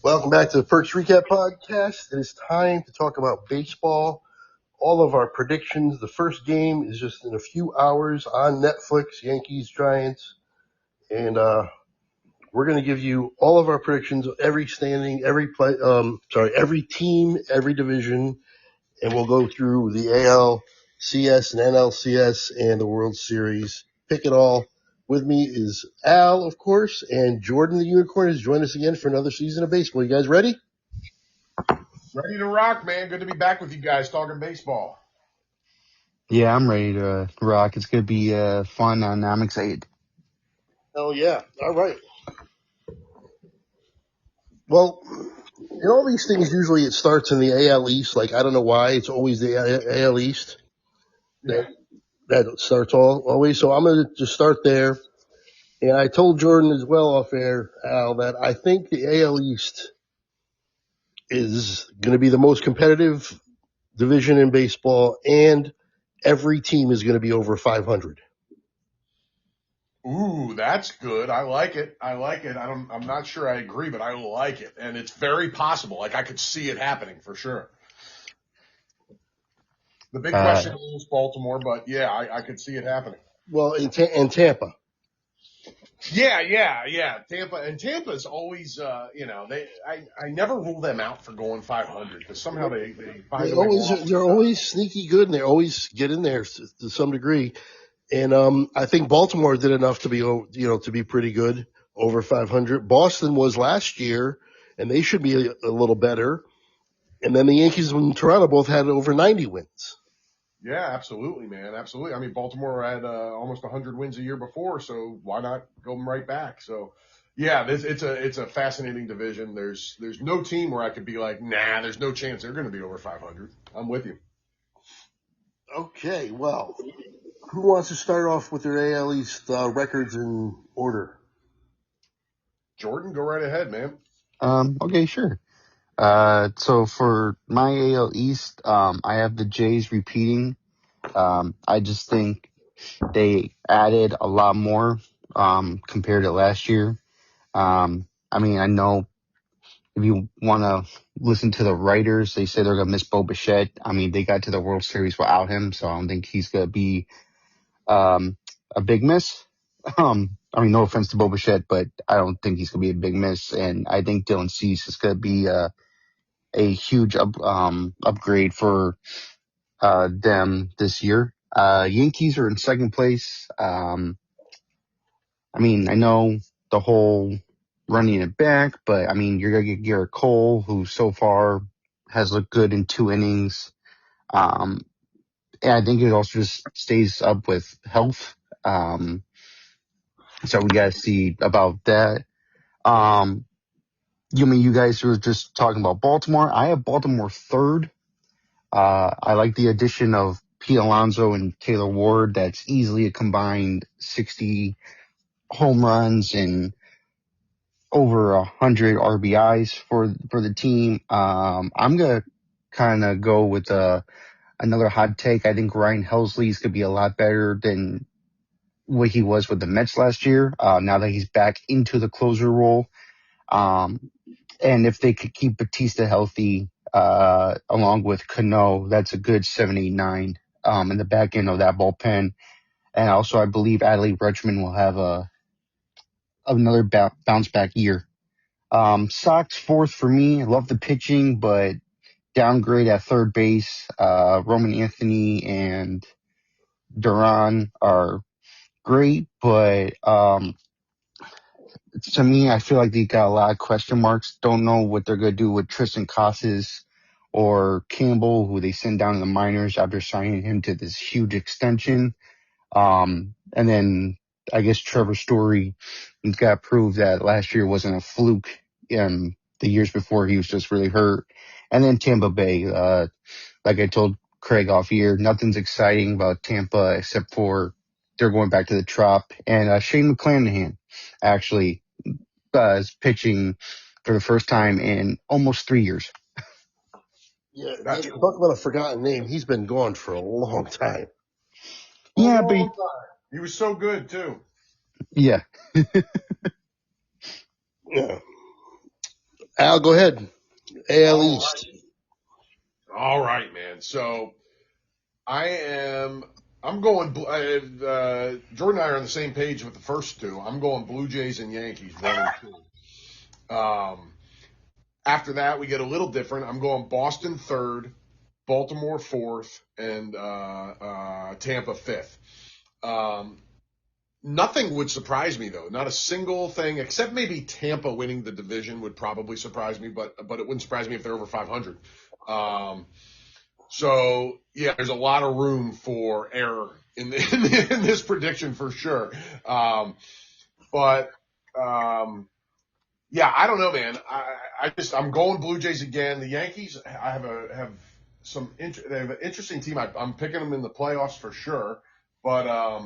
Welcome back to the PERK'S reCAP podcast. It is time to talk about baseball. All of our predictions. The first game is just in a few hours on Netflix, Yankees, Giants. And we're going to give you all of our predictions, every standing, every team, every division. And we'll go through the ALCS and NLCS and the World Series. Pick it all. With me is Al, of course, and Jordan the Unicorn has joined us again for another season of baseball. You guys ready? Ready to rock, man. Good to be back with you guys talking baseball. Yeah, I'm ready to rock. It's going to be fun, and I'm excited. Hell yeah. All right. Well, in all these things, usually it starts in the AL East. Like, I don't know why. It's always the AL East that starts always. So I'm going to just start there. And I told Jordan as well off air, Al, that I think the AL East is going to be the most competitive division in baseball, and every team is going to be over 500. Ooh, that's good. I like it. I'm not sure I agree, but I like it. And it's very possible. Like, I could see it happening for sure. The big question is Baltimore, but yeah, I could see it happening. Well, in Tampa. Yeah. Tampa's always, I never rule them out for going 500 because somehow they find a way. They're always sneaky good, and they always get in there to some degree. And I think Baltimore did enough to be pretty good, over 500. Boston was last year, and they should be a little better. And then the Yankees and Toronto both had over 90 wins. Yeah, absolutely, man. Absolutely. I mean, Baltimore had almost 100 wins a year before, so why not go right back? So, yeah, it's a fascinating division. There's no team where I could be like, nah, there's no chance they're going to be over 500. I'm with you. Okay, well, who wants to start off with their AL East records in order? Jordan, go right ahead, man. Okay, sure. So for my AL East, I have the Jays repeating. I just think they added a lot more compared to last year. I mean, I know if you want to listen to the writers, they say they're going to miss Bo Bichette. I mean, they got to the World Series without him, so I don't think he's going to be a big miss. I mean, no offense to Bo Bichette, but I don't think he's going to be a big miss. And I think Dylan Cease is going to be a huge upgrade for them this year. Yankees are in second place. I mean, I know the whole running it back, but I mean, you're going to get Garrett Cole, who so far has looked good in 2 innings. And I think it also just stays up with health. So we got to see about that. You guys were just talking about Baltimore. I have Baltimore third. I like the addition of Pete Alonso and Taylor Ward. That's easily a combined 60 home runs and over 100 RBIs for the team. I'm gonna kind of go with another hot take. I think Ryan Helsley's could be a lot better than what he was with the Mets last year. Now that he's back into the closer role. And if they could keep Batista healthy, along with Cano, that's a good 7, 8, 9, in the back end of that bullpen. And also, I believe Adley Rutschman will have another bounce back year. Sox fourth for me. I love the pitching, but downgrade at third base. Roman Anthony and Duran are great, but, to me, I feel like they got a lot of question marks. Don't know what they're going to do with Tristan Casas or Campbell, who they send down to the minors after signing him to this huge extension. And then I guess Trevor Story, he's got to prove that last year wasn't a fluke. The years before, he was just really hurt. And then Tampa Bay, like I told Craig off here, nothing's exciting about Tampa except for they're going back to the Trop. And Shane McClanahan, actually, is pitching for the first time in almost 3 years. Yeah, talk about a forgotten name. He's been gone for a long time. Yeah, but He was so good too. yeah. Yeah. Al, go ahead. AL All East. All right, man. So I'm going, Jordan and I are on the same page with the first two. I'm going Blue Jays and Yankees, 1 and 2. After that, we get a little different. I'm going Boston third, Baltimore fourth, and Tampa fifth. Nothing would surprise me though. Not a single thing, except maybe Tampa winning the division would probably surprise me, but it wouldn't surprise me if they're over 500. So yeah, there's a lot of room for error in this prediction for sure. Yeah, I don't know, man. I'm going Blue Jays again. The Yankees, they have an interesting team. I'm picking them in the playoffs for sure, but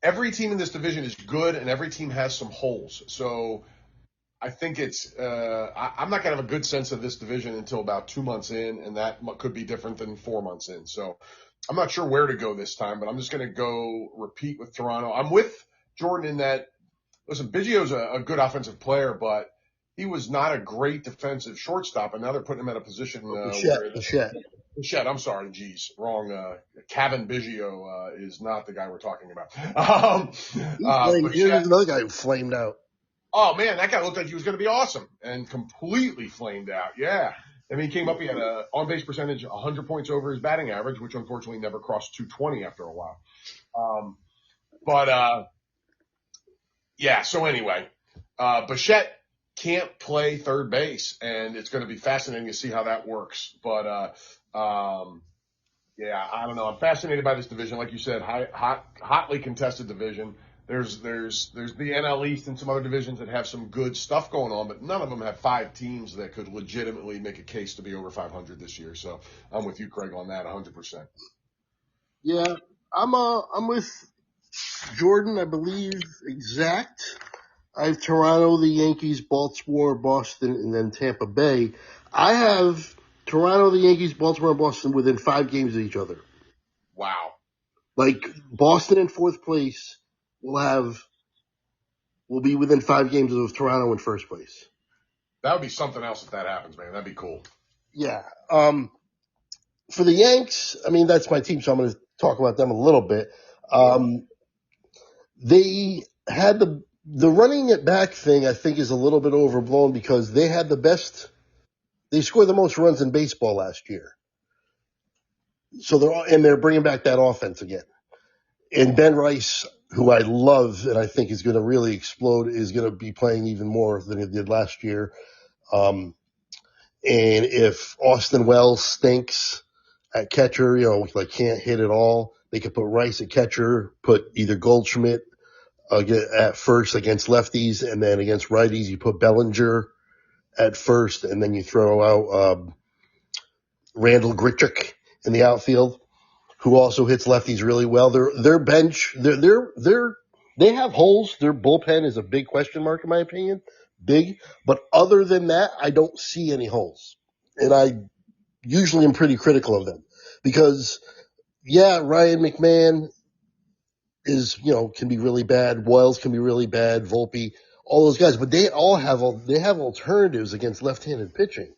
every team in this division is good, and every team has some holes. So I think I'm not going to have a good sense of this division until about 2 months in, and that could be different than 4 months in. So I'm not sure where to go this time, but I'm just going to go repeat with Toronto. I'm with Jordan in that, listen, Biggio's a good offensive player, but he was not a great defensive shortstop, and now they're putting him at a position Bichette, I'm sorry, geez, wrong. Kevin Biggio is not the guy we're talking about. Here's another guy who flamed out. Oh, man, that guy looked like he was going to be awesome and completely flamed out. Yeah. I mean, he came up, he had an on-base percentage 100 points over his batting average, which unfortunately never crossed 220 after a while. Yeah, so anyway, Bichette can't play third base, and it's going to be fascinating to see how that works. But yeah, I don't know. I'm fascinated by this division. Like you said, hotly contested division. There's the NL East and some other divisions that have some good stuff going on, but none of them have 5 teams that could legitimately make a case to be over 500 this year. So I'm with you, Craig, on that 100%. Yeah, I'm with Jordan, I believe, exact. I have Toronto, the Yankees, Baltimore, Boston, and then Tampa Bay. I have Toronto, the Yankees, Baltimore, and Boston within 5 games of each other. Wow. Like Boston in 4th place will be within 5 games of Toronto in 1st place. That would be something else if that happens, man. That'd be cool. Yeah. For the Yanks, I mean, that's my team, so I'm going to talk about them a little bit. They had the running it back thing, I think, is a little bit overblown because they had they scored the most runs in baseball last year. So they're bringing back that offense again. And Ben Rice, who I love and I think is going to really explode, is going to be playing even more than he did last year. And if Austin Wells stinks at catcher, like can't hit at all, they could put Rice at catcher, put either Goldschmidt at first against lefties, and then against righties, you put Bellinger at first, and then you throw out Randall Grichuk in the outfield, who also hits lefties really well. Their bench, they have holes. Their bullpen is a big question mark, in my opinion. Big. But other than that, I don't see any holes. And I usually am pretty critical of them. Because, yeah, Ryan McMahon can be really bad. Boyles can be really bad. Volpe, all those guys. But they have alternatives against left-handed pitching.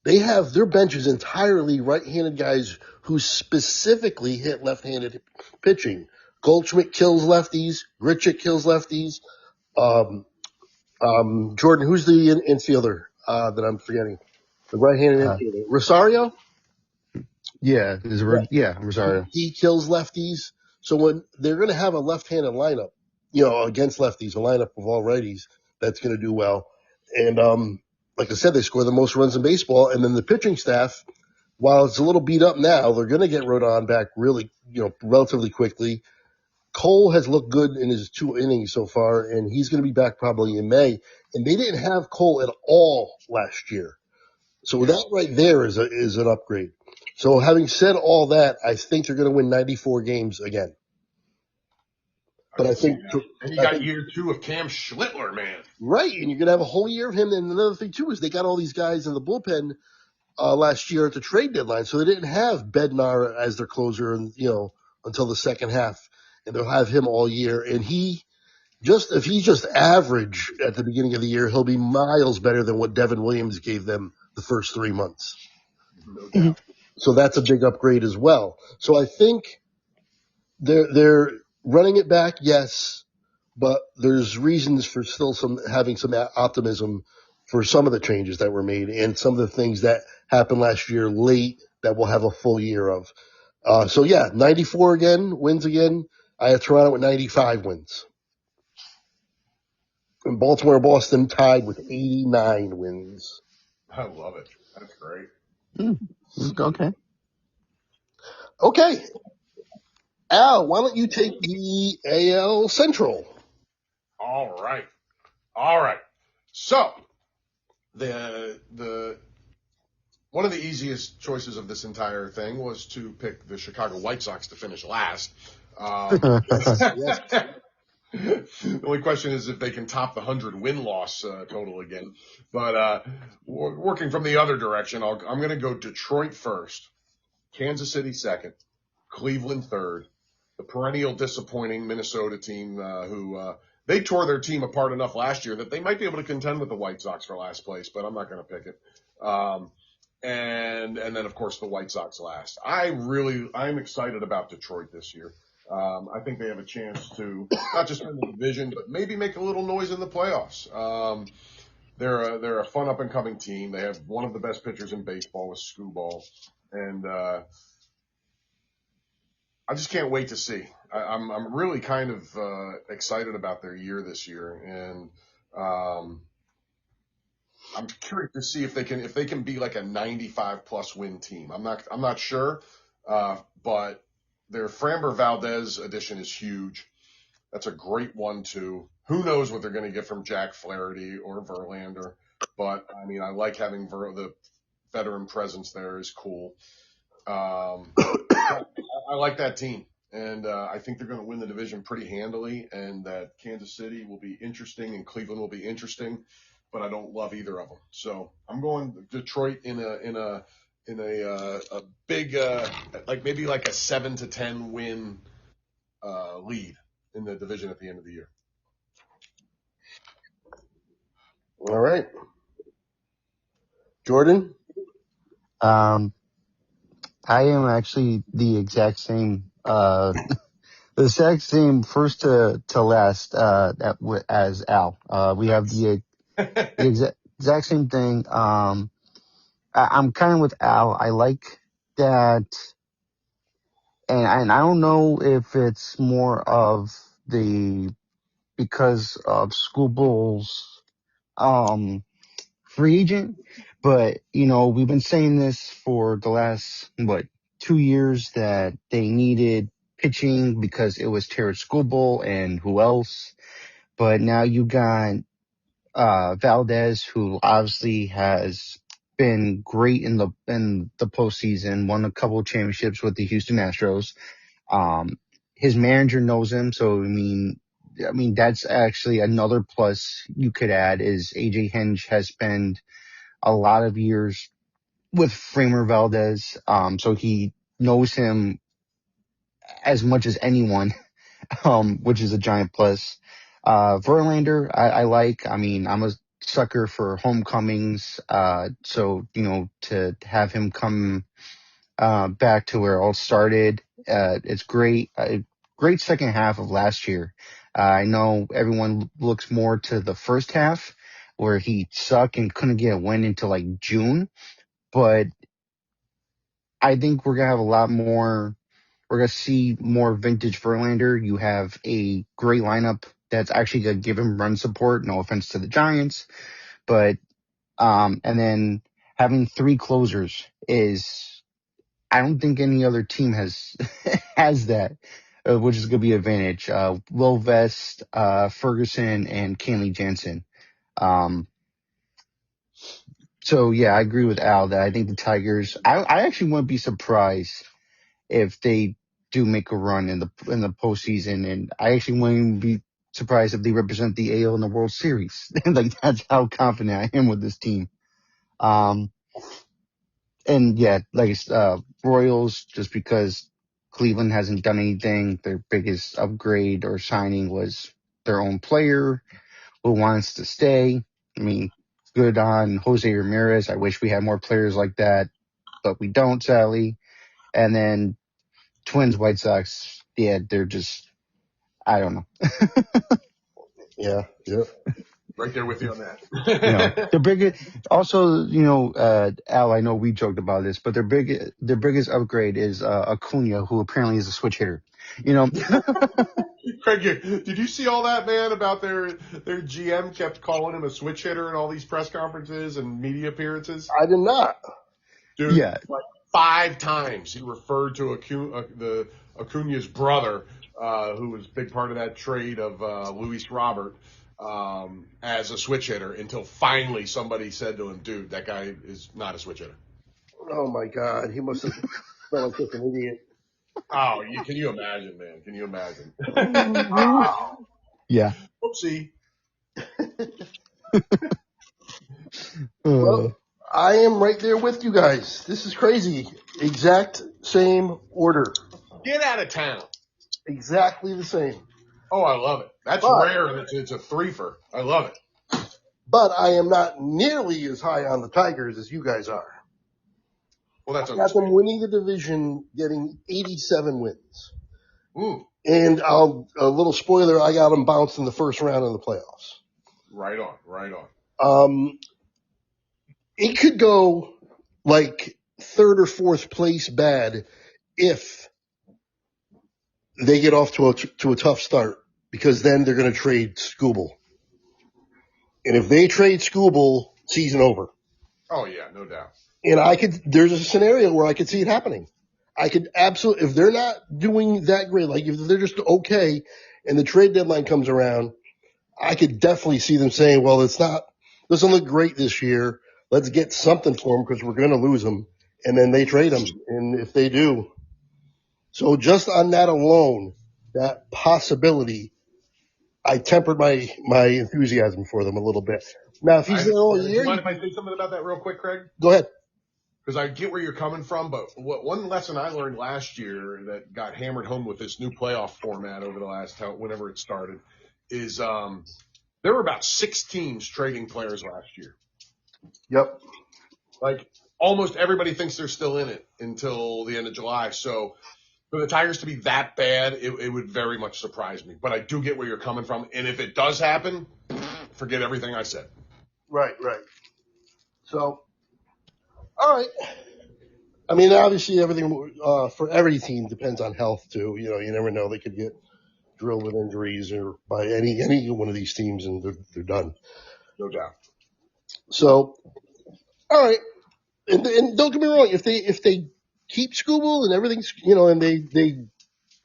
Their bench is entirely right-handed guys who specifically hit left-handed pitching. Goldschmidt kills lefties. Grichuk kills lefties. Jordan, who's the infielder that I'm forgetting? The right-handed infielder. Rosario? Yeah, Rosario. He kills lefties. So when they're going to have a left-handed lineup, against lefties, a lineup of all righties, that's going to do well. And like I said, they score the most runs in baseball. And then the pitching staff, while it's a little beat up now, they're going to get Rodon back really, relatively quickly. Cole has looked good in his 2 innings so far, and he's going to be back probably in May. And they didn't have Cole at all last year. So that right there is an upgrade. So having said all that, I think they're going to win 94 games again. But I think, and you got year 2 of Cam Schlittler, man. Right, and you're going to have a whole year of him. And another thing too is they got all these guys in the bullpen last year at the trade deadline, so they didn't have Bednar as their closer, and until the second half, and they'll have him all year. And he Just if he's just average at the beginning of the year, he'll be miles better than what Devin Williams gave them the first 3 months. No doubt. So that's a big upgrade as well. So I think they're running it back, yes, but there's reasons for still having some optimism for some of the changes that were made and some of the things that happened last year late that we'll have a full year of. So yeah, 94 again, wins again. I have Toronto with 95 wins. And Baltimore, Boston tied with 89 wins. I love it. That's great. Okay. Okay. Al, why don't you take the AL Central? All right. So the one of the easiest choices of this entire thing was to pick the Chicago White Sox to finish last. Yes. The only question is if they can top the 100 win-loss total again. But working from the other direction, I'm going to go Detroit first, Kansas City second, Cleveland third, the perennial disappointing Minnesota team who they tore their team apart enough last year that they might be able to contend with the White Sox for last place, but I'm not going to pick it. And then of course the White Sox last. I'm excited about Detroit this year. I think they have a chance to not just win the division, but maybe make a little noise in the playoffs. They're a fun up and coming team. They have one of the best pitchers in baseball with Screwball, and I just can't wait to see. I'm really kind of excited about their year this year, and I'm curious to see if they can be like a 95 plus win team. I'm not sure, but their Framber Valdez addition is huge. That's a great 1-2. Who knows what they're going to get from Jack Flaherty or Verlander? But I mean, I like having the veteran presence there is cool. I like that team, and I think they're going to win the division pretty handily, and that Kansas City will be interesting and Cleveland will be interesting. But I don't love either of them. So I'm going Detroit in a big like maybe like a 7-10 win lead in the division at the end of the year. All right. Jordan? I am actually the exact same, first to last, as Al. We have the exact same thing. I'm kind of with Al. I like that, and I don't know if it's more of because of Schoolball's free agent, but we've been saying this for the last 2 years that they needed pitching because it was Terrence Schoolball and who else, but now you got Valdez, who obviously has been great in the postseason, won a couple of championships with the Houston Astros. His manager knows him, so I mean that's actually another plus you could add is AJ Hinch has spent a lot of years with Framer Valdez, so he knows him as much as anyone, which is a giant plus. Verlander, I like. I mean, I'm a sucker for homecomings, so to have him come back to where it all started, it's great. Great second half of last year. I know everyone looks more to the first half where he sucked and couldn't get a win until like June, but I think we're gonna have a lot more. We're gonna see more vintage Verlander. You have a great lineup that's actually gonna give him run support. No offense to the Giants, but and then having three closers is, I don't think any other team has has that, which is gonna be an advantage. Will Vest, Ferguson, and Kenley Jansen. So yeah, I agree with Al that I think the Tigers. I actually wouldn't be surprised if they do make a run in the postseason, and I actually wouldn't be surprised if they represent the AL in the World Series. Like that's how confident I am with this team. And yeah, Royals, just because Cleveland hasn't done anything, their biggest upgrade or signing was their own player who wants to stay. I mean, good on Jose Ramirez. I wish we had more players like that, but we don't, sadly. And then Twins, White Sox, yeah, they're just, I don't know. Yeah. Right there with you on You know, that. the biggest, also, Al, I know we joked about this, but their biggest upgrade is Acuna, who apparently is a switch hitter. You know, Craig, did you see all that, man, about their GM kept calling him a switch hitter in all these press conferences and media appearances? I did not. Dude, yeah, like 5 times he referred to Acuna's brother, who was a big part of that trade of Luis Robert, as a switch hitter until finally somebody said to him, dude, that guy is not a switch hitter. Oh my God, he must have felt like such an idiot. Oh, can you imagine, man? Can you imagine? yeah. Oopsie. Well, I am right there with you guys. This is crazy. Exact same order. Get out of town. Exactly the same. Oh, I love it. That's rare, and it's a threefer. I love it. But I am not nearly as high on the Tigers as you guys are. Well, that's I got them winning the division, getting 87 wins. Ooh. And a little spoiler, I got them bounced in the first round of the playoffs. Right on. It could go like third or fourth place bad if they get off to a tough start, because then they're going to trade Skubal. And if they trade Skubal, season over. Oh, yeah, no doubt. And there's a scenario where I could see it happening. I could absolutely, if they're not doing that great, like if they're just okay and the trade deadline comes around, I could definitely see them saying, well, doesn't look great this year. Let's get something for them because we're going to lose them. And then they trade them. And if they do. So just on that alone, that possibility, I tempered my enthusiasm for them a little bit. Now, if he's there all year. Do you mind if I say something about that real quick, Craig? Go ahead. Because I get where you're coming from, but one lesson I learned last year that got hammered home with this new playoff format over the last whenever it started is there were about 6 teams trading players last year. Yep. Like almost everybody thinks they're still in it until the end of July. So for the Tigers to be that bad, it would very much surprise me. But I do get where you're coming from, and if it does happen, forget everything I said. Right. So, all right. I mean, obviously, everything for every team depends on health too. You know, you never know; they could get drilled with injuries or by any one of these teams, and they're done. No doubt. So, all right, and don't get me wrong. If they keep Skubal and everything's and they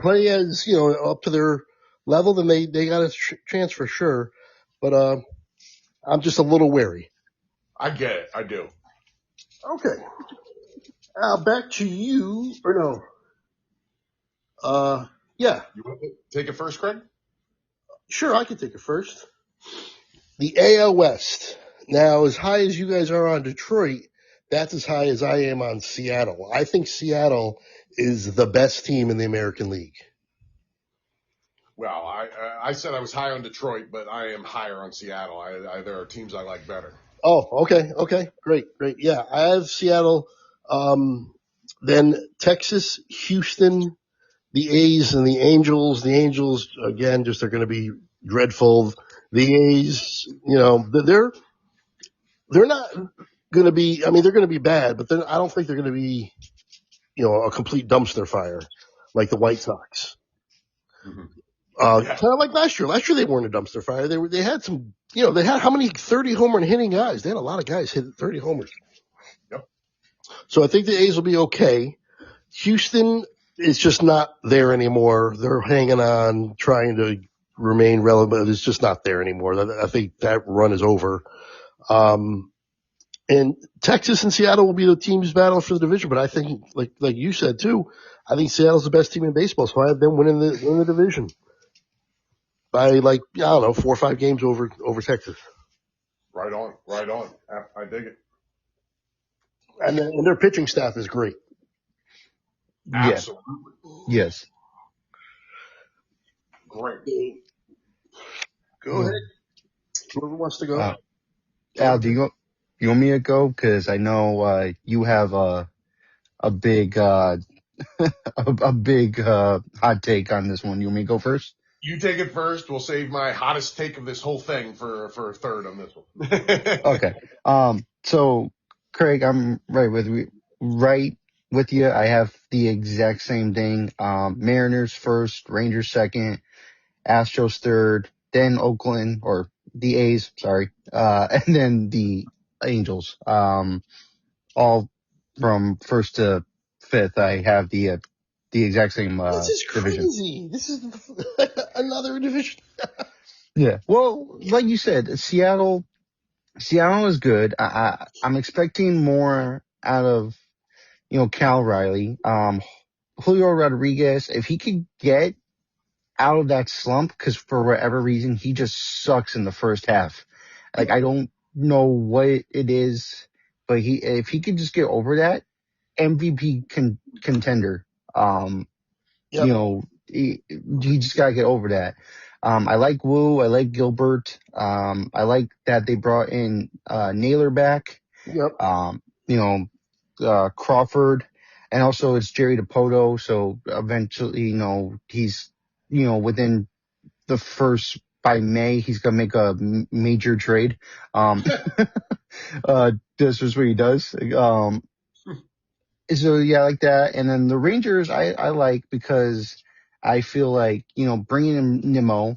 play as up to their level, then they got a chance for sure. But I'm just a little wary. I get it. I do. Okay. Back to you, or no? Yeah. You want to take it first, Craig? Sure, I can take it first. The AL West. Now, as high as you guys are on Detroit, that's as high as I am on Seattle. I think Seattle is the best team in the American League. Well, I said I was high on Detroit, but I am higher on Seattle. There are teams I like better. Oh, okay. Great. Yeah, I have Seattle. Then Texas, Houston, the A's, and the Angels. The Angels, again, just are going to be dreadful. The A's, they're not going to be, I mean, they're going to be bad, but I don't think they're going to be, a complete dumpster fire like the White Sox. Mm-hmm. Kind of like last year. Last year they weren't a dumpster fire. They had some, they had how many 30 homer hitting guys? They had a lot of guys hit 30 homers. Yep. So I think the A's will be okay. Houston is just not there anymore. They're hanging on, trying to remain relevant. It's just not there anymore. I think that run is over. And Texas and Seattle will be the teams battle for the division. But I think, like you said too, I think Seattle's the best team in baseball. So I have them winning the division by 4 or 5 games over Texas. Right on. I dig it. And their pitching staff is great. Absolutely. Yes. Great. Go ahead. Whoever wants to go. Al, you want me to go? Because I know you have a big a big hot take on this one. You want me to go first? You take it first. We'll save my hottest take of this whole thing for a third on this one. Okay. So Craig, I'm right with you. I have the exact same thing. Mariners first, Rangers second, Astros third, then Oakland or the A's, sorry, and then the Angels. All from first to fifth. I have the exact same This is division. crazy. This is another division. Yeah. Well, like you said, Seattle is good. I'm expecting more out of Cal Riley. Julio Rodriguez, if he could get out of that slump, because for whatever reason he just sucks in the first half. Like I don't know what it is, but if he could just get over that, MVP contender. Yep. He just gotta get over that. I like Wu. I like Gilbert. I like that they brought in Naylor back. Yep. Crawford, and also it's Jerry DePoto. So eventually, he's within the first by May, he's gonna make a major trade. This is what he does. So yeah, I like that. And then the Rangers, I like because I feel like, bringing in Nimmo,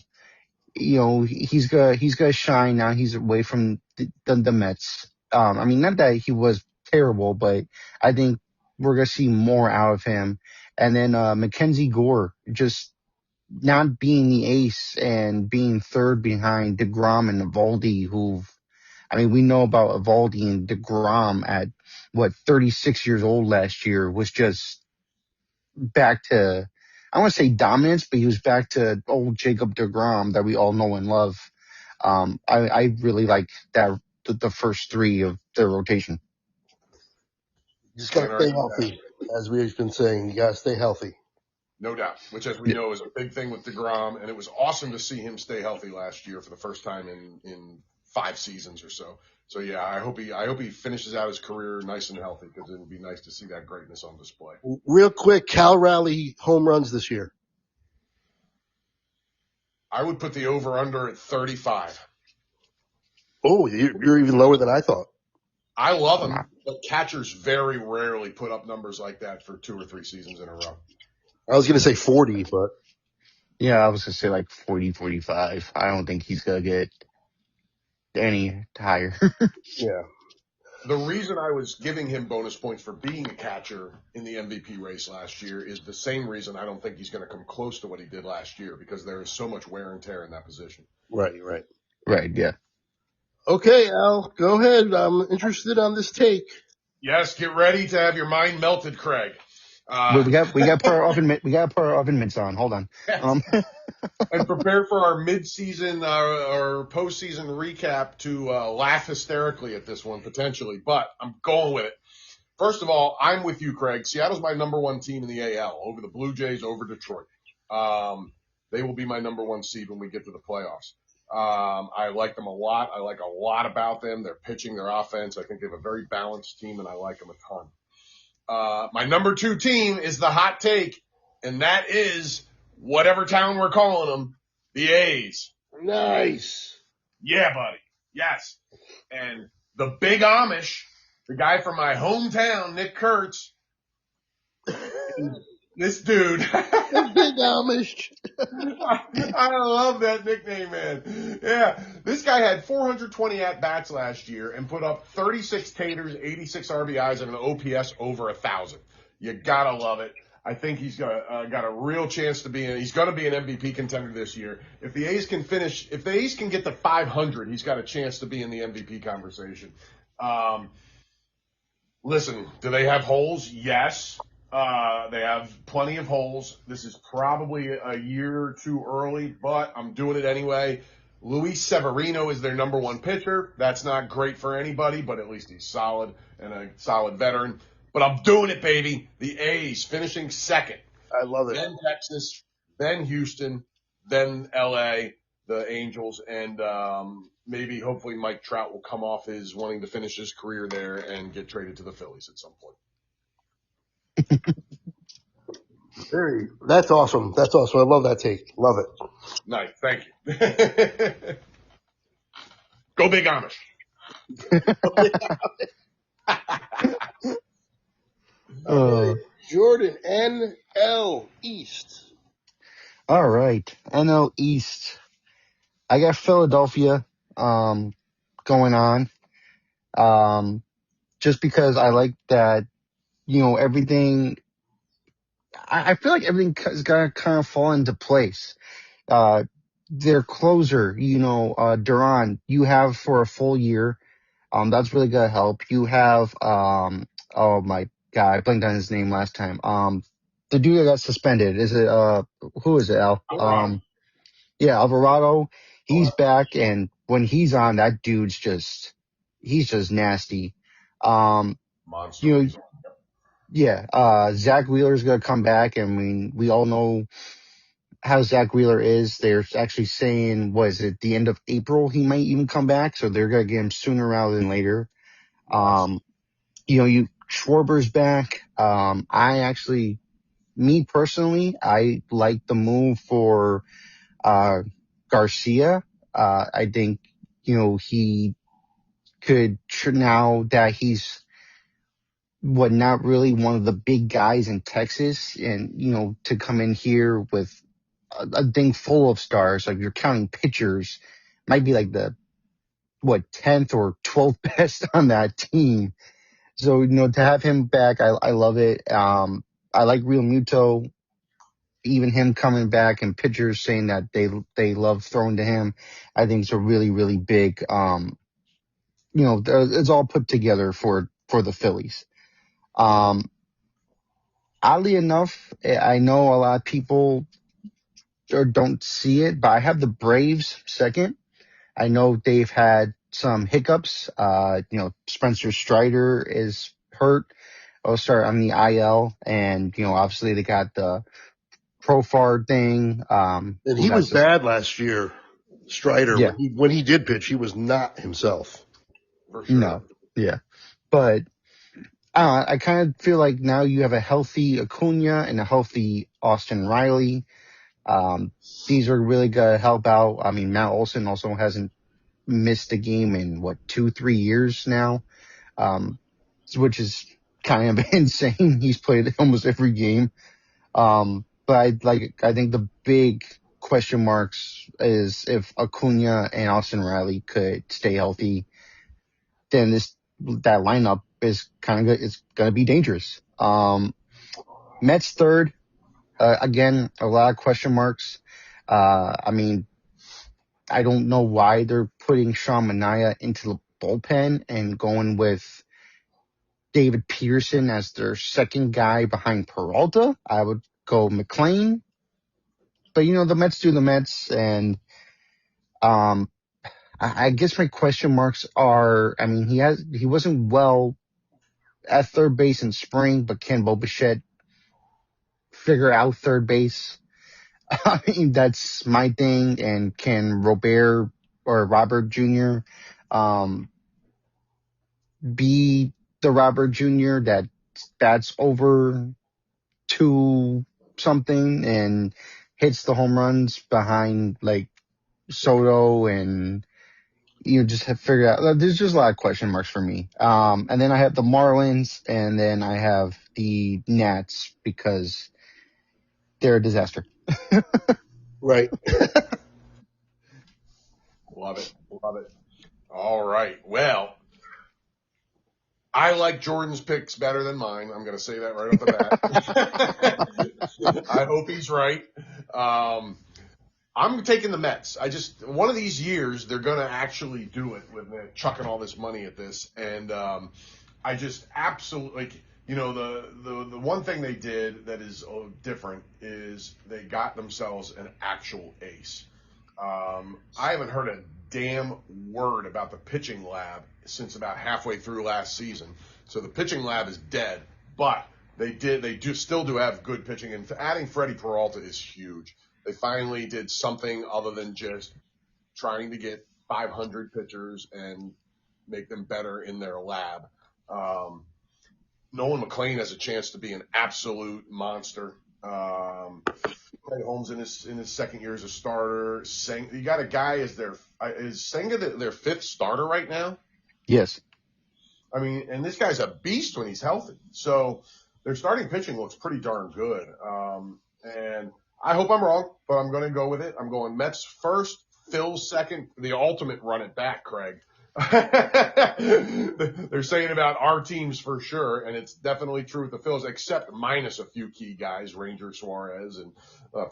he's gonna shine now. He's away from the Mets. I mean, not that he was terrible, but I think we're gonna see more out of him. And then, Mackenzie Gore, just not being the ace and being third behind DeGrom and Evaldi, we know about Evaldi and DeGrom at 36 years old last year, was just back to, I want to say dominance, but he was back to old Jacob DeGrom that we all know and love. I really like that, the first three of the rotation. You just got to stay healthy, as we've been saying. You got to stay healthy. No doubt, which, as we know, is a big thing with DeGrom, and it was awesome to see him stay healthy last year for the first time in 5 seasons or so. So yeah, I hope he finishes out his career nice and healthy, because it would be nice to see that greatness on display. Real quick, Cal Raleigh home runs this year. I would put the over/under at 35. Oh, you're even lower than I thought. I love him, but catchers very rarely put up numbers like that for 2 or 3 seasons in a row. I was going to say 40, but. Yeah, I was going to say like 40, 45. I don't think he's going to get any higher. Yeah. The reason I was giving him bonus points for being a catcher in the MVP race last year is the same reason I don't think he's going to come close to what he did last year, because there is so much wear and tear in that position. Right. Right, yeah. Okay, Al, go ahead. I'm interested on this take. Yes, get ready to have your mind melted, Craig. We got to put our oven mitts on. Hold on. And prepare for our mid-season or postseason recap to laugh hysterically at this one potentially, but I'm going with it. First of all, I'm with you, Craig. Seattle's my number 1 team in the AL, over the Blue Jays, over Detroit. They will be my number 1 seed when we get to the playoffs. I like them a lot. I like a lot about them. Their pitching, their offense. I think they have a very balanced team, and I like them a ton. My number 2 team is the hot take, and that is whatever town we're calling them, the A's. Nice. Yeah, buddy. Yes. And the big Amish, the guy from my hometown, Nick Kurtz, this dude. The big Amish. I love that nickname, man. Yeah. This guy had 420 at-bats last year and put up 36 taters, 86 RBIs, and an OPS over 1,000. You gotta love it. I think he's got a real chance to he's going to be an MVP contender this year. If the A's can get to 500, he's got a chance to be in the MVP conversation. Listen, do they have holes? Yes. They have plenty of holes. This is probably a year or 2 early, but I'm doing it anyway. Luis Severino is their number 1 pitcher. That's not great for anybody, but at least he's solid and a solid veteran. But I'm doing it, baby. The A's finishing second. I love it. Then Texas, then Houston, then LA, the Angels, and maybe hopefully Mike Trout will come off his wanting to finish his career there and get traded to the Phillies at some point. That's awesome. That's awesome. I love that take. Love it. Nice, thank you. Go Big Amish. Jordan, NL East. All right, NL East. I got Philadelphia going on. Just because I like that, everything. I feel like everything is gonna kind of fall into place. Their closer, Duran, you have for a full year. That's really gonna help. You have, oh my God, I blanked on his name last time. The dude that got suspended, who is it, Al? Yeah, Alvarado, he's back, and when he's on, that he's just nasty. Monster. You know, yeah, Zach Wheeler's gonna come back. I mean, we all know how Zach Wheeler is. They're actually saying, was it the end of April he might even come back, so they're gonna get him sooner rather than later. Schwarber's back. Me personally, I like the move for Garcia. I think, he could, now that he's not really one of the big guys in Texas, and, to come in here with a thing full of stars, like you're counting pitchers, might be like the, 10th or 12th best on that team. So, to have him back, I love it. I like Real Muto, even him coming back, and pitchers saying that they love throwing to him. I think it's a really, really big, it's all put together for the Phillies. Oddly enough, I know a lot of people don't see it, but I have the Braves second. I know they've had some hiccups. Spencer Strider is hurt. On the IL, and obviously they got the Profar thing. And he was bad last year, Strider. Yeah. When he did pitch, he was not himself. For sure. No, yeah, but I kind of feel like now you have a healthy Acuna and a healthy Austin Riley. These are really gonna help out. I mean, Matt Olson also hasn't missed a game in 2-3 years now, which is kind of insane. He's played almost every game. But I think the big question marks is if Acuna and Austin Riley could stay healthy, then that lineup is kind of good. It's going to be dangerous. Mets third, again, a lot of question marks. I mean, I don't know why they're putting Sean Manaea into the bullpen and going with David Peterson as their second guy behind Peralta. I would go McLean. But, the Mets do the Mets, and I guess my question marks are, I mean, he wasn't well at third base in spring, but can Bo Bichette figure out third base? I mean, that's my thing. And can Robert Jr. Be the Robert Jr. that's over 2 something and hits the home runs behind like Soto, and just have figured out. There's just a lot of question marks for me. And then I have the Marlins, and then I have the Nats because they're a disaster. Right. Love it. All right. Well, I like Jordan's picks better than mine. I'm going to say that right off the bat. I hope he's right. I'm taking the Mets. One of these years, they're going to actually do it with chucking all this money at this. And I just absolutely, the one thing they did that is different is they got themselves an actual ace. I haven't heard a damn word about the pitching lab since about halfway through last season. So the pitching lab is dead, but they still do have good pitching, and adding Freddie Peralta is huge. They finally did something other than just trying to get 500 pitchers and make them better in their lab. Nolan McLean has a chance to be an absolute monster. Clay Holmes in his second year as a starter. You got a guy is Senga their fifth starter right now? Yes. I mean, and this guy's a beast when he's healthy. So their starting pitching looks pretty darn good. And I hope I'm wrong, but I'm going to go with it. I'm going Mets first, Phil's second, the ultimate run it back, Craig. They're saying about our teams for sure, and it's definitely true with the Phils, except minus a few key guys, Ranger Suarez, and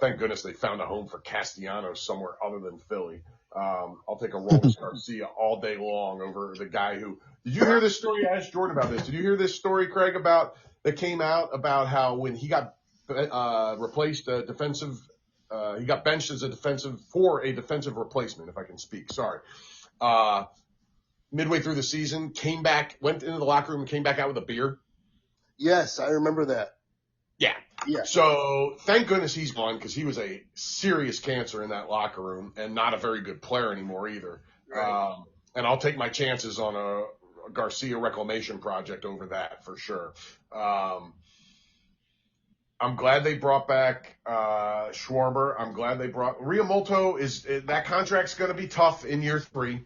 thank goodness they found a home for Castellanos somewhere other than Philly. I'll take a Robles Garcia all day long over the guy who. Did you hear this story? I asked Jordan about this. Did you hear this story, Craig, that came out about how when he got replaced he got benched as a defensive replacement, if I can speak. Sorry. Midway through the season, came back, went into the locker room and came back out with a beer. Yes, I remember that. Yeah. So thank goodness he's gone because he was a serious cancer in that locker room and not a very good player anymore either. Right. And I'll take my chances on a Garcia reclamation project over that for sure. I'm glad they brought back Schwarber. I'm glad they brought Riamolto. That contract's going to be tough in year 3.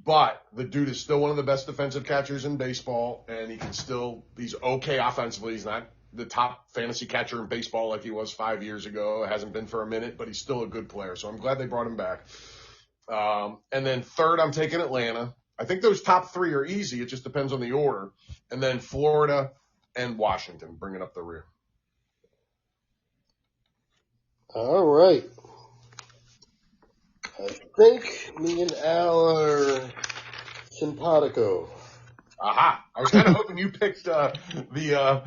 But the dude is still one of the best defensive catchers in baseball, and he's okay offensively. He's not the top fantasy catcher in baseball like he was 5 years ago. It hasn't been for a minute, but he's still a good player. So I'm glad they brought him back. And then third, I'm taking Atlanta. I think those top 3 are easy. It just depends on the order. And then Florida and Washington bringing up the rear. All right. I think me and Al are simpatico. Aha! I was kind of hoping you picked the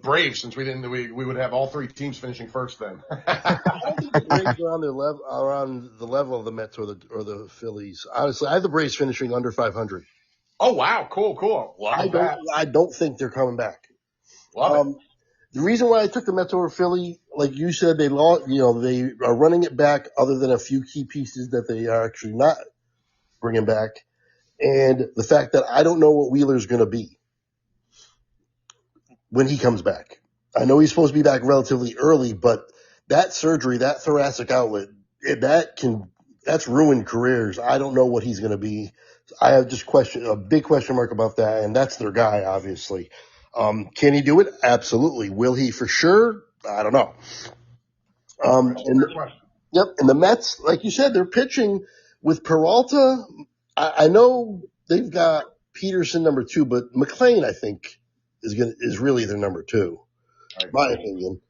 Braves since we would have all 3 teams finishing first then. I don't think the Braves are around the level of the Mets or the Phillies. Honestly, I have the Braves finishing under 500. Oh wow! Cool. I don't think they're coming back. Love it. The reason why I took the Mets over Philly, like you said, they are running it back other than a few key pieces that they are actually not bringing back. And the fact that I don't know what Wheeler's going to be when he comes back. I know he's supposed to be back relatively early, but that surgery, that thoracic outlet, that's ruined careers. I don't know what he's going to be. I have just a big question mark about that, and that's their guy, obviously. Can he do it? Absolutely. Will he for sure? I don't know. And the Mets, like you said, they're pitching with Peralta. I know they've got Peterson number 2, but McLean, I think, is really their number 2, in my opinion.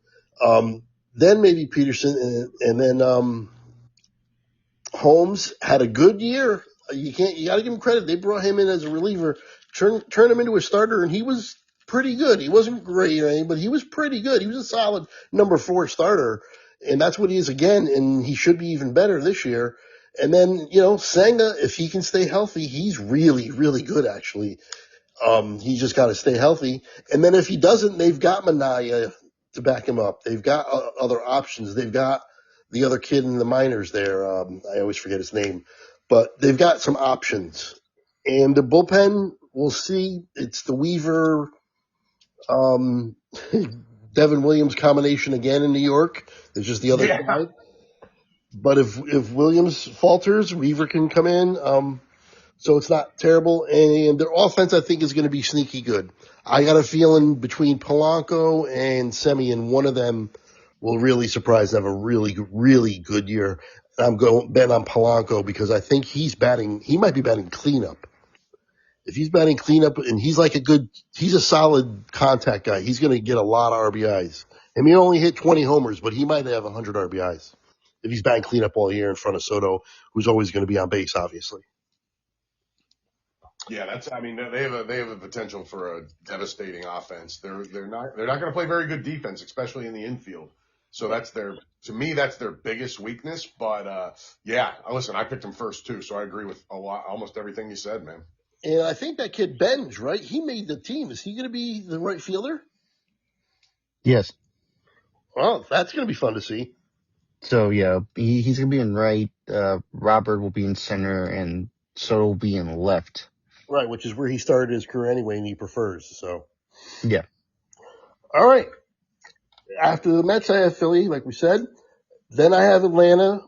Then maybe Peterson, and then Holmes had a good year. You got to give him credit. They brought him in as a reliever, turn him into a starter, and he was pretty good. He wasn't great, but he was pretty good. He was a solid number 4 starter, and that's what he is again, and he should be even better this year. And then, Senga, if he can stay healthy, he's really, really good, actually. He's just got to stay healthy. And then if he doesn't, they've got Manaya to back him up. They've got other options. They've got the other kid in the minors there. I always forget his name. But they've got some options. And the bullpen, we'll see. It's the Weaver, Devin Williams combination again in New York. It's just the other side. But if Williams falters, Weaver can come in. So it's not terrible. And their offense, I think, is going to be sneaky good. I got a feeling between Polanco and Semien, one of them will really surprise and have a really, really good year. I'm going to bet on Polanco because I think he might be batting cleanup. If he's batting cleanup and he's a solid contact guy, he's going to get a lot of RBIs. I mean, he only hit 20 homers, but he might have 100 RBIs if he's batting cleanup all year in front of Soto, who's always going to be on base, obviously. Yeah, they have a potential for a devastating offense. They're not going to play very good defense, especially in the infield. So to me, that's their biggest weakness. But listen, I picked them first too, so I agree with almost everything you said, man. And I think that kid Benj, right? He made the team. Is he going to be the right fielder? Yes. Well, that's going to be fun to see. So yeah, he's gonna be in right. Robert will be in center, and Soto will be in left. Right, which is where he started his career anyway, and he prefers. So, Yeah. all right. After the Mets, I have Philly, like we said. Then I have Atlanta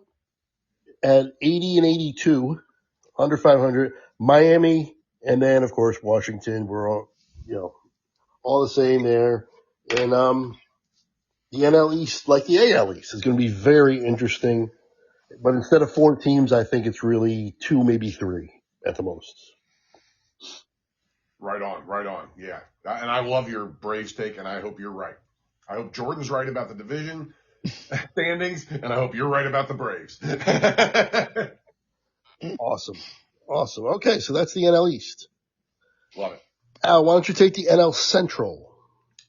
at 80 and 82, under 500. Miami, and then of course Washington. We're all, all the same there. And the NL East, like the AL East, is going to be very interesting. But instead of 4 teams, I think it's really 2, maybe 3 at the most. Right on, right on. Yeah. And I love your Braves take, and I hope you're right. I hope Jordan's right about the division standings, and I hope you're right about the Braves. Awesome. Okay, so that's the NL East. Love it. Al, why don't you take the NL Central?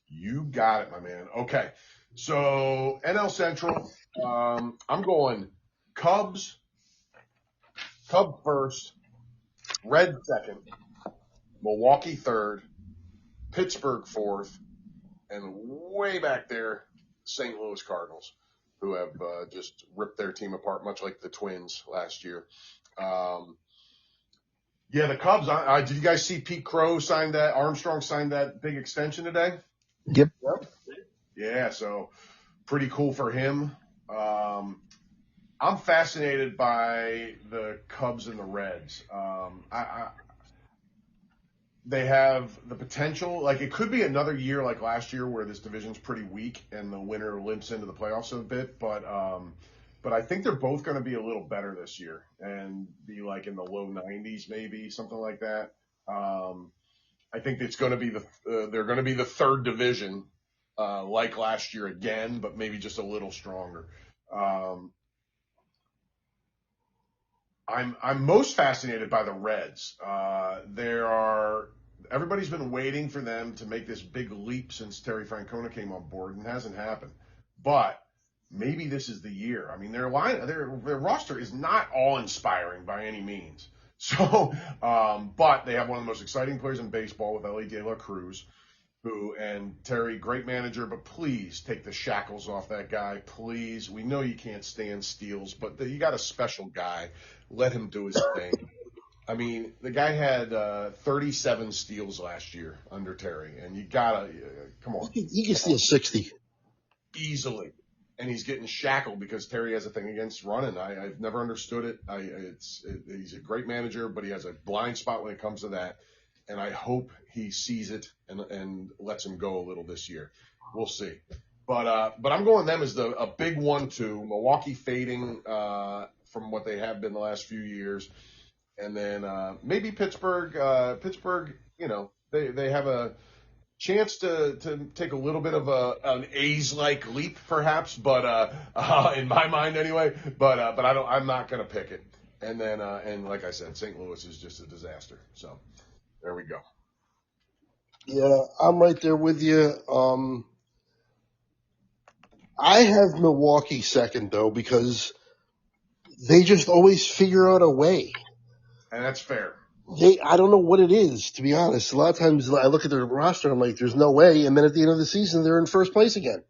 You got it, my man. Okay. So NL Central, I'm going Cubs first, Red second, Milwaukee third, Pittsburgh fourth, and way back there, St. Louis Cardinals, who have just ripped their team apart, much like the Twins last year. Yeah, the Cubs. Did you guys see Pete Crow Armstrong signed that big extension today? Yep. Yeah, so pretty cool for him. I'm fascinated by the Cubs and the Reds. They have the potential, like it could be another year like last year where this division's pretty weak and the winner limps into the playoffs a bit, but I think they're both going to be a little better this year and be like in the low 90s, maybe something like that. I think it's going to be they're going to be the third division, like last year again, but maybe just a little stronger. I'm most fascinated by the Reds. Everybody's been waiting for them to make this big leap since Terry Francona came on board, and it hasn't happened. But maybe this is the year. I mean, their roster is not awe-inspiring by any means. So, but they have one of the most exciting players in baseball with Ellie De La Cruz, and Terry, great manager, but please take the shackles off that guy, please. We know you can't stand steals, but you got a special guy. Let him do his thing. I mean, the guy had 37 steals last year under Terry, and you gotta come on. He can steal 60 easily, and he's getting shackled because Terry has a thing against running. I've never understood it. He's a great manager, but he has a blind spot when it comes to that. And I hope he sees it and lets him go a little this year. We'll see. But I'm going them as a big 1-2. Milwaukee fading from what they have been the last few years, and then maybe Pittsburgh. Pittsburgh, they have a chance to take a little bit of an A's-like leap, perhaps, but in my mind anyway. But I'm not going to pick it. And then and like I said, St. Louis is just a disaster. So. There we go. Yeah, I'm right there with you. I have Milwaukee second, though, because they just always figure out a way. And that's fair. I don't know what it is, to be honest. A lot of times I look at their roster, I'm like, there's no way. And then at the end of the season, they're in first place again.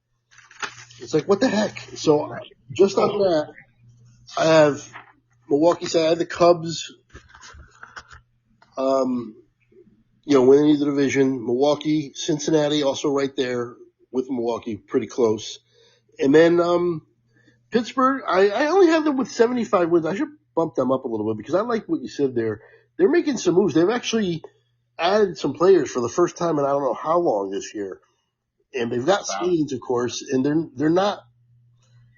It's like, what the heck? So just on that, I have Milwaukee side. I have the Cubs, winning the division. Milwaukee, Cincinnati, also right there with Milwaukee, pretty close. And then Pittsburgh, I only have them with 75 wins. I should bump them up a little bit because I like what you said there. They're making some moves. They've actually added some players for the first time in I don't know how long this year. And they've got Skeens, of course, and they're not,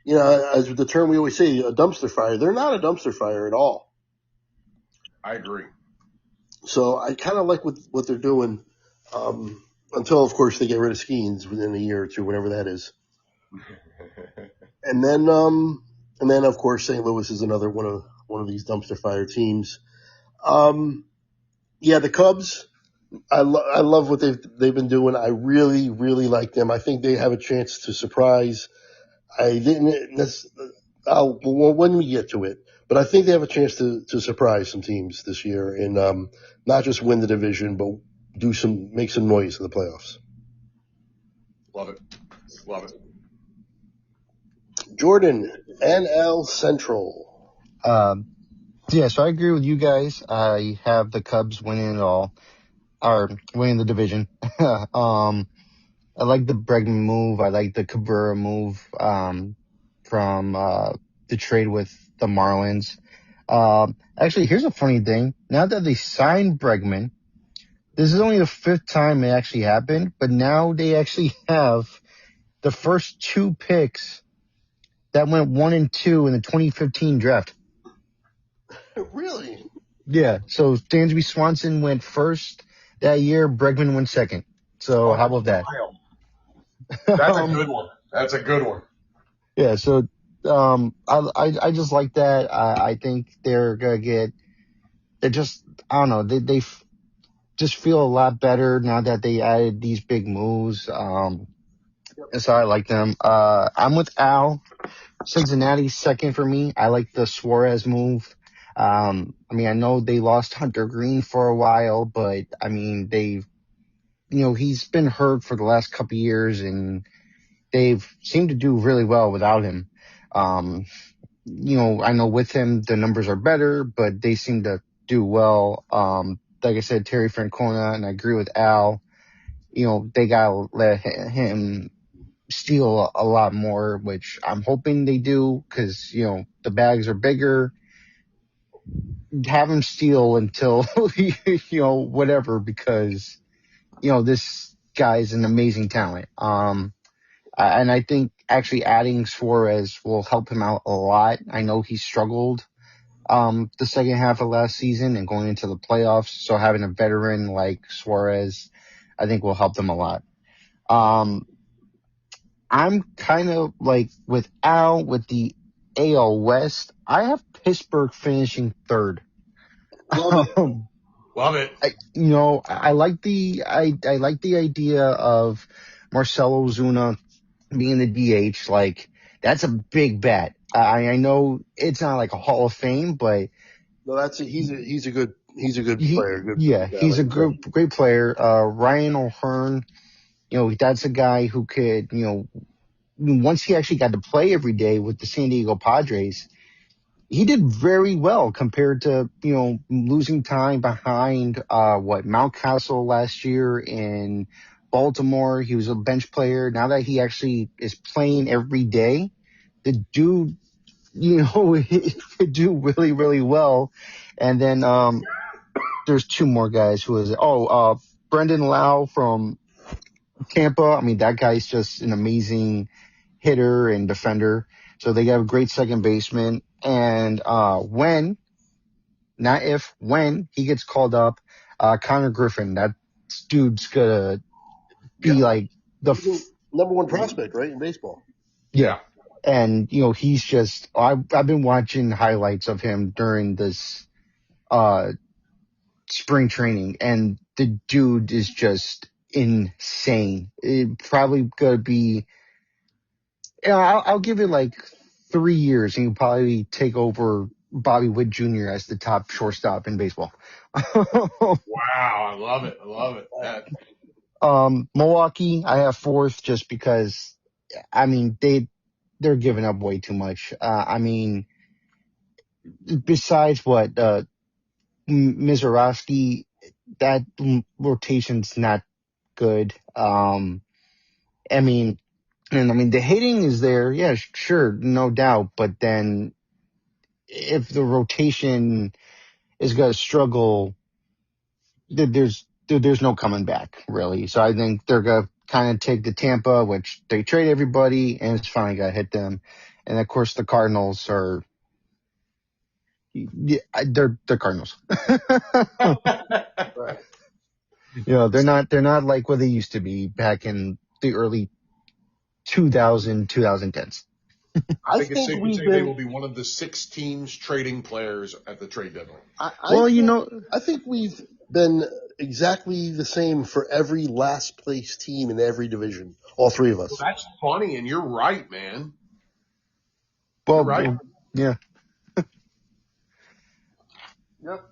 as the term we always say, a dumpster fire. They're not a dumpster fire at all. I agree. So I kind of like what they're doing until, of course, they get rid of Skeens within a year or two, whatever that is. And then, of course, St. Louis is another one of these dumpster fire teams. The Cubs, I love what they've been doing. I really, really like them. I think they have a chance to surprise. When we get to it, but I think they have a chance to surprise some teams this year and not just win the division, but make some noise in the playoffs. Love it. Jordan, NL Central. Yeah, so I agree with you guys. I have the Cubs winning it all, or winning the division. I like the Bregman move. I like the Cabrera move, from, the trade with the Marlins. Actually, here's a funny thing. Now that they signed Bregman, this is only the 5th time it actually happened, but now they actually have the first 2 picks that went 1 and 2 in the 2015 draft. Really? Yeah. So Dansby Swanson went first that year. Bregman went second. So how about that? That's a good one. That's a good one. Yeah. So, I just like that. I think they're going to get, they just, I don't know. They just feel a lot better now that they added these big moves. And so I like them. I'm with Al. Cincinnati's second for me. I like the Suarez move. I mean, I know they lost Hunter Green for a while, but I mean, he's been hurt for the last couple of years and they've seemed to do really well without him. I know with him, the numbers are better, but they seem to do well. Like I said, Terry Francona, and I agree with Al, they gotta let him steal a lot more, which I'm hoping they do because, the bags are bigger. Have him steal until, whatever, because, this guy's an amazing talent. And I think actually adding Suarez will help him out a lot. I know he struggled, the second half of last season and going into the playoffs. So having a veteran like Suarez, I think will help them a lot. I'm kind of like with Al with the AL West. I have Pittsburgh finishing third. Love it. I like I like the idea of Marcelo Zuna being the DH. Like, that's a big bet. I know it's not like a Hall of Fame, but No, that's it. He's a good player. He's a great player. Ryan O'Hearn, that's a guy who could, once he actually got to play every day with the San Diego Padres, he did very well compared to, losing time behind, Mountcastle last year in Baltimore. He was a bench player. Now that he actually is playing every day, the dude, he could do really, really well. And then, there's 2 more guys Brendan Lau from Tampa. I mean, that guy's just an amazing hitter and defender. So they got a great second baseman. And when he gets called up, Connor Griffin, that dude's gonna be like the number 1 prospect, right, in baseball. Yeah. And he's just I've been watching highlights of him during this spring training, and the dude is just insane. It probably gonna be, I'll give it like 3 years and he'll probably take over Bobby Witt Jr. as the top shortstop in baseball. Wow. I love it. Milwaukee, I have 4th just because, I mean, they're giving up way too much. I mean, besides what, Mizorowski, that rotation's not good. The hitting is there. Yeah, sure. No doubt. But then if the rotation is going to struggle, there's no coming back, really. So I think they're going to kind of take the Tampa, which they trade everybody, and it's finally going to hit them. And of course, the Cardinals are, they're Cardinals. Right. They're not like what they used to be back in the early 2010s. I think it's safe to say they will be one of the 6 teams trading players at the trade deadline. I think we've been exactly the same for every last place team in every division. All 3 of us. Well, that's funny, and you're right, man. Well, you're right. Yeah. Yep.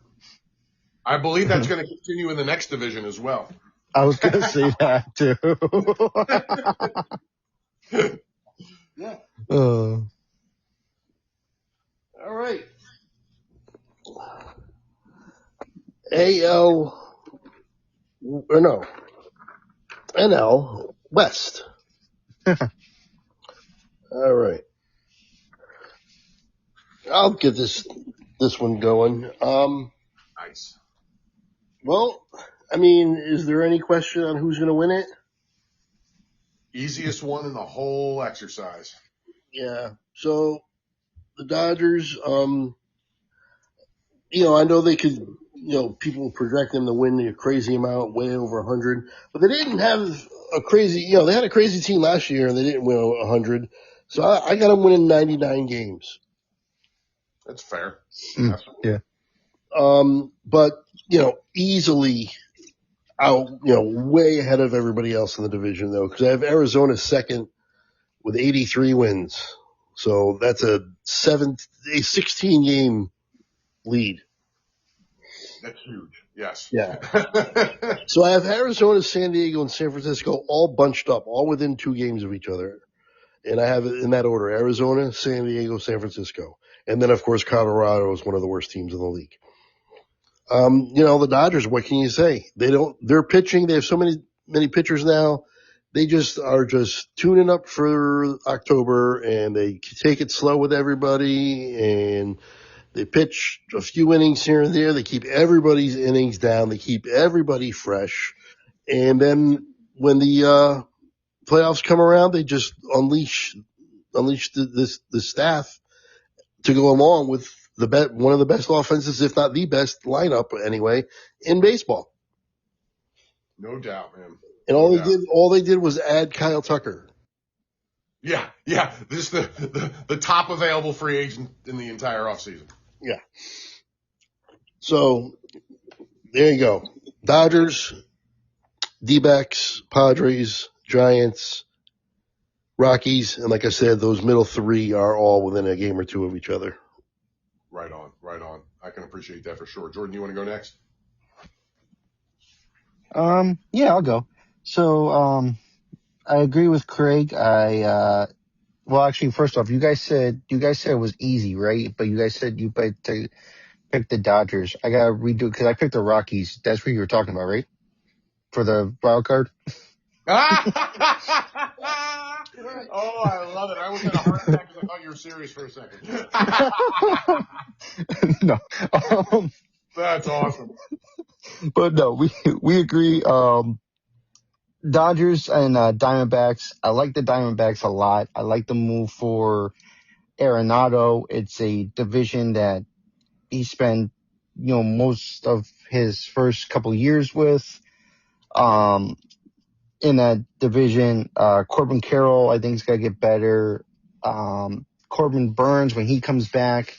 I believe that's going to continue in the next division as well. I was going to say that too. Yeah. All right. AL, or no, NL West. All right. I'll get this one going. Nice. Well, I mean, is there any question on who's going to win it? Easiest one in the whole exercise. Yeah. So the Dodgers, I know they could, people project them to win a crazy amount, way over 100, but they didn't have a crazy, they had a crazy team last year and they didn't win 100. So I got them winning 99 games. That's fair. Yeah. But, easily out, way ahead of everybody else in the division though, because I have Arizona second with 83 wins. So that's a 16 game lead. That's huge. Yes. Yeah. So I have Arizona, San Diego, and San Francisco all bunched up, all within 2 games of each other. And I have it in that order: Arizona, San Diego, San Francisco. And then, of course, Colorado is one of the worst teams in the league. The Dodgers, what can you say? They're pitching. They have so many pitchers now. They just are just tuning up for October, and they take it slow with everybody, and they pitch a few innings here and there. They keep everybody's innings down. They keep everybody fresh. And then when the playoffs come around, they just unleash the staff to go along with one of the best offenses, if not the best lineup anyway, in baseball. No doubt, man. And all they did was add Kyle Tucker. Yeah. This is the top available free agent in the entire offseason. Yeah. So there you go. Dodgers, D-backs, Padres, Giants, Rockies, and like I said, those middle 3 are all within a game or 2 of each other. Right on. I can appreciate that for sure. Jordan, you want to go next? Yeah, I'll go. So, I agree with Craig. Well, actually, first off, you guys said it was easy, right? But you guys said you picked the Dodgers. I gotta redo it because I picked the Rockies. That's what you were talking about, right? For the wild card. Oh, I love it. I almost had a heart attack because I thought you were serious for a second. No. That's awesome. But no, we agree. Dodgers and Diamondbacks. I like the Diamondbacks a lot. I like the move for Arenado. It's a division that he spent, most of his first couple years with. In that division, Corbin Carroll, I think, is going to get better. Corbin Burns, when he comes back,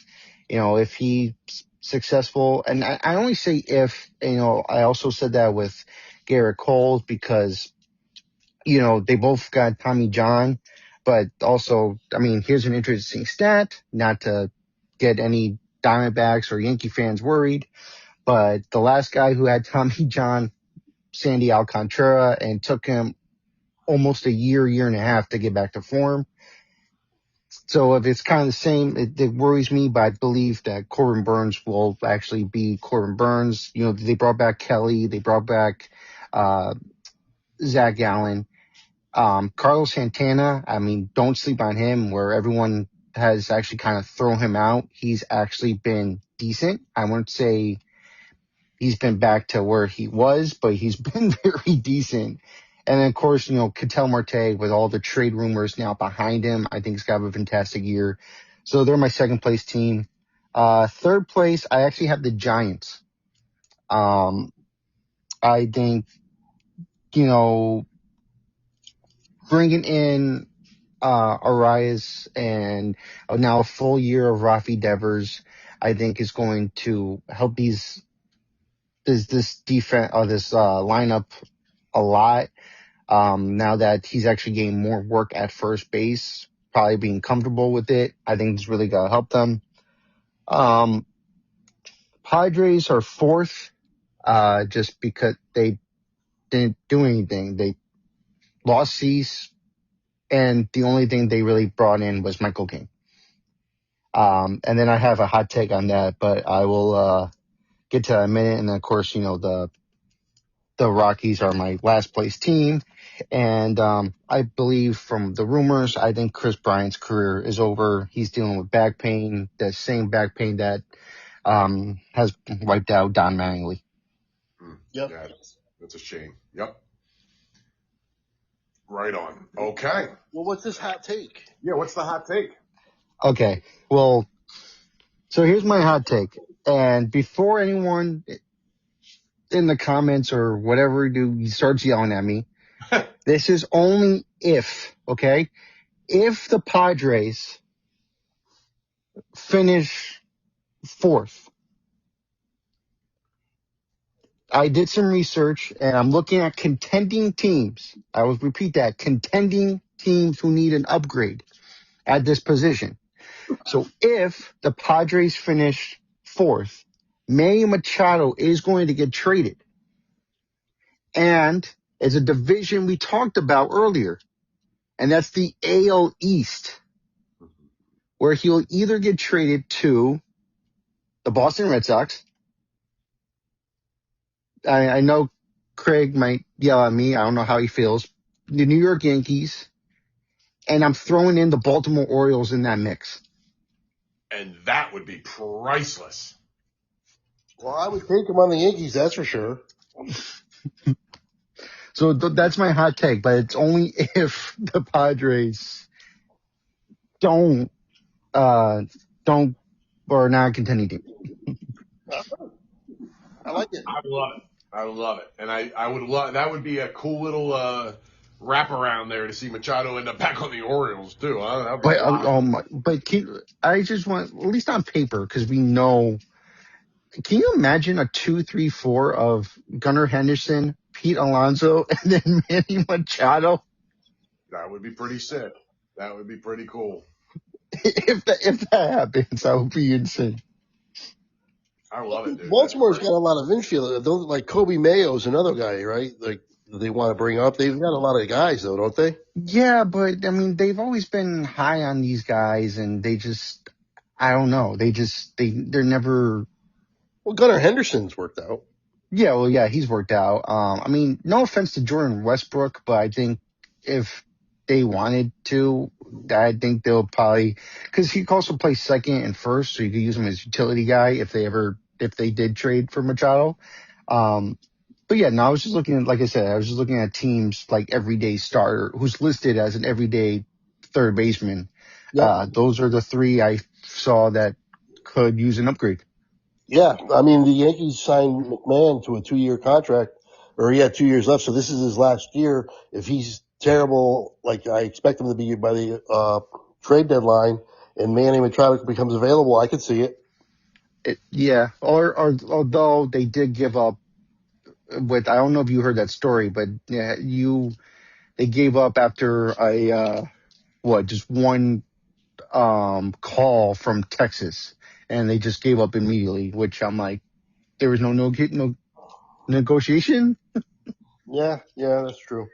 if he's successful, and I only say if, I also said that with Garrett Cole because, they both got Tommy John, but also, I mean, here's an interesting stat, not to get any Diamondbacks or Yankee fans worried, but the last guy who had Tommy John, Sandy Alcantara, and took him almost a year and a half to get back to form. So if it's kind of the same, it worries me, but I believe that Corbin Burns will actually be Corbin Burns. They brought back Kelly. They brought back Zach Gallen. Carlos Santana, I mean, don't sleep on him, where everyone has actually kind of thrown him out. He's actually been decent. I wouldn't say he's been back to where he was, but he's been very decent. And then, of course, Ketel Marte, with all the trade rumors now behind him, I think he's got a fantastic year. So they're my second place team. Third place, I actually have the Giants. I think, bringing in Arias and now a full year of Rafi Devers, I think is going to help this defense or this lineup a lot. Now that he's actually getting more work at first base, probably being comfortable with it, I think it's really gonna help them. Padres are fourth, just because they didn't do anything. They lost Cease, and the only thing they really brought in was Michael King. And then I have a hot take on that, but I will get to that in a minute. And then, of course, the Rockies are my last place team. And I believe from the rumors, I think Chris Bryant's career is over. He's dealing with back pain, the same back pain that has wiped out Don Mattingly. Yep. Yeah, that's a shame. Yep. Right on. Okay. Well, what's this hot take? Yeah, what's the hot take? Okay, well, so here's my hot take. And before anyone in the comments or whatever starts yelling at me, this is only if, okay? If the Padres finish fourth, I did some research and I'm looking at contending teams. I will repeat that, contending teams who need an upgrade at this position. So if the Padres finish fourth, Manny Machado is going to get traded. And it's a division we talked about earlier, and that's the AL East, where he'll either get traded to the Boston Red Sox. I know Craig might yell at me. I don't know how he feels. The New York Yankees, and I'm throwing in the Baltimore Orioles in that mix. And that would be priceless. Well, I would take him on the Yankees, that's for sure. So that's my hot take, but it's only if the Padres don't or not contending team. I like it. I love it. I love it. And I would love, that would be a cool little wraparound there to see Machado end up back on the Orioles too. Huh? I just want, at least on paper, because we know. Can you imagine a 2-3-4 of Gunnar Henderson, Pete Alonso, and then Manny Machado? That would be pretty sick. That would be pretty cool. If that happens, that would be insane. I love it, dude. Baltimore's got a lot of infield. Like Kobe Mayo's another guy, right? Like they want to bring up. They've got a lot of guys, though, don't they? Yeah, but I mean, they've always been high on these guys, and they just, I don't know. They're never. Well, Gunnar Henderson's worked out. Yeah, he's worked out. I mean, no offense to Jordan Westbrook, but I think if they wanted to, I think they'll probably, because he could also play second and first, so you could use him as utility guy if they did trade for Machado. But yeah, no, I was just looking at, like I said, teams like everyday starter who's listed as an everyday third baseman. Yep. Those are the three I saw that could use an upgrade. Yeah, I mean, the Yankees signed McMahon to a 2-year contract, or he had 2 years left, so this is his last year. If he's terrible, like I expect him to be by the trade deadline, and Manny Machado becomes available, I could see it. Yeah, or although they did give up with, I don't know if you heard that story, but yeah, they gave up after just one call from Texas, and they just gave up immediately, which I'm like, there was no negotiation. Yeah, that's true.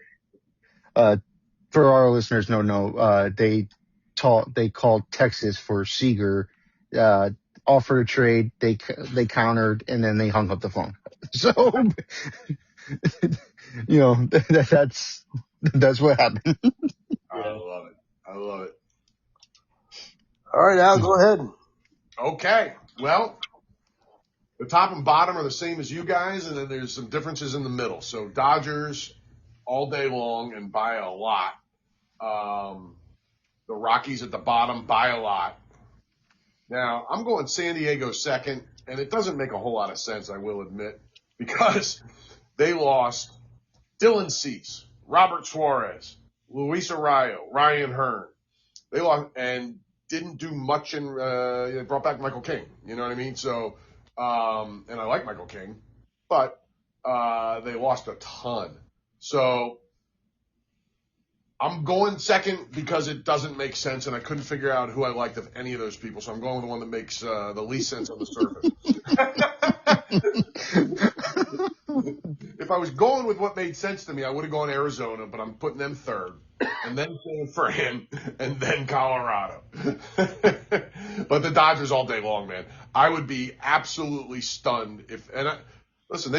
For our listeners, they called Texas for Seager, offered a trade, they countered, and then they hung up the phone. So, that's what happened. I love it. All right, Al, go ahead. Okay. Well, the top and bottom are the same as you guys, and then there's some differences in the middle. So Dodgers all day long and by a lot. The Rockies at the bottom by a lot. Now, I'm going San Diego second, and it doesn't make a whole lot of sense, I will admit, because they lost Dylan Cease, Robert Suarez, Luis Arrayo, Ryan Hearn. They lost and didn't do much in they brought back Michael King. You know what I mean? So, and I like Michael King, but they lost a ton. So I'm going second because it doesn't make sense, and I couldn't figure out who I liked of any of those people. So I'm going with the one that makes the least sense on the surface. If if I was going with what made sense to me, I would have gone Arizona, but I'm putting them third, and then San Fran, and then Colorado. But the Dodgers all day long, man. I would be absolutely stunned if. Listen,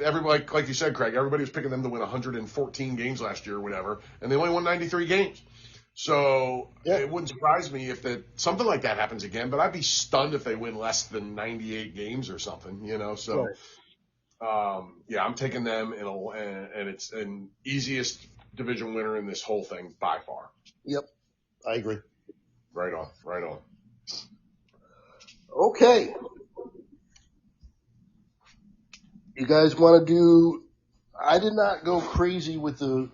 everybody, like you said, Craig, everybody was picking them to win 114 games last year or whatever, and they only won 93 games. So it wouldn't surprise me if something like that happens again, but I'd be stunned if they win less than 98 games or something, So, I'm taking them, and it's an easiest division winner in this whole thing by far. Yep, I agree. Right on. Okay. You guys want to do? I did not go crazy with the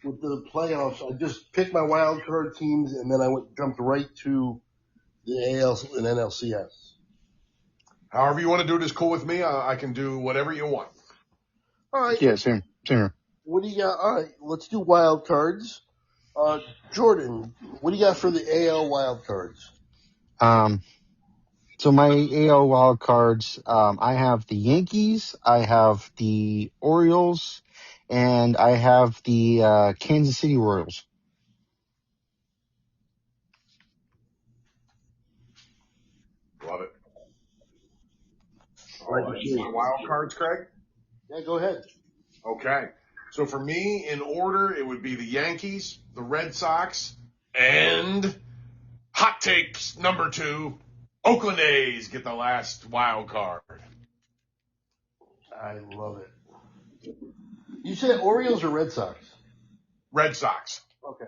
playoffs. I just picked my wild card teams, and then I jumped right to the AL and NLCS. However you want to do it is cool with me. I can do whatever you want. All right. Yeah, same here. What do you got? All right, let's do wild cards. Jordan, what do you got for the AL wild cards? So my AL wild cards, I have the Yankees, I have the Orioles, and I have the Kansas City Royals. Love it. All right, my wild cards, Craig? Yeah, go ahead. Okay. So for me, in order, it would be the Yankees, the Red Sox, and hot takes number 2, Oakland A's get the last wild card. I love it. You said Orioles or Red Sox? Red Sox. Okay.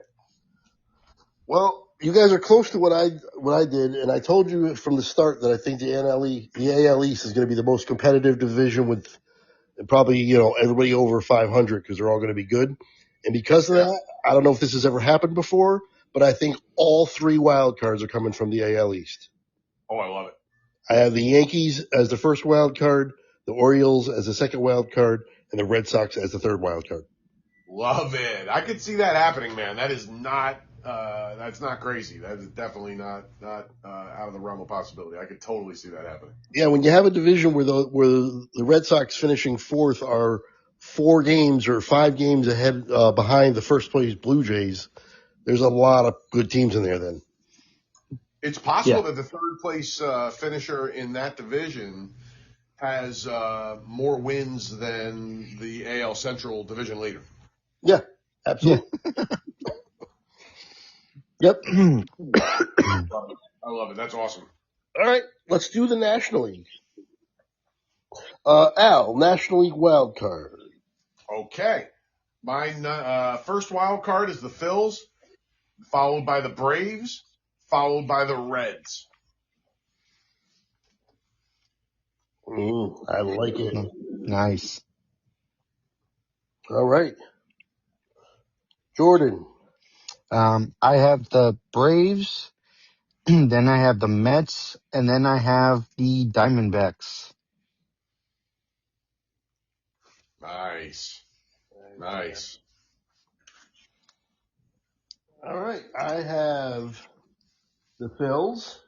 Well, you guys are close to what I did, and I told you from the start that I think the AL East is going to be the most competitive division with probably everybody over 500 because they're all going to be good. And because of that, I don't know if this has ever happened before, but I think all 3 wild cards are coming from the AL East. Oh, I love it. I have the Yankees as the first wild card, the Orioles as the second wild card, and the Red Sox as the third wild card. Love it. I could see that happening, man. That is not that's not crazy. That is definitely not out of the realm of possibility. I could totally see that happening. Yeah, when you have a division where the Red Sox finishing fourth are 4 games or 5 games ahead behind the first place Blue Jays, there's a lot of good teams in there then. It's possible that the third place finisher in that division has more wins than the AL Central division leader. Yeah, absolutely. Yep. I love it. That's awesome. All right, let's do the National League. Al, National League wild card. Okay. My first wild card is the Phils, followed by the Braves, followed by the Reds. I like it. Nice. All right. Jordan. I have the Braves, then I have the Mets, and then I have the Diamondbacks. Nice. All right. I have the Phils.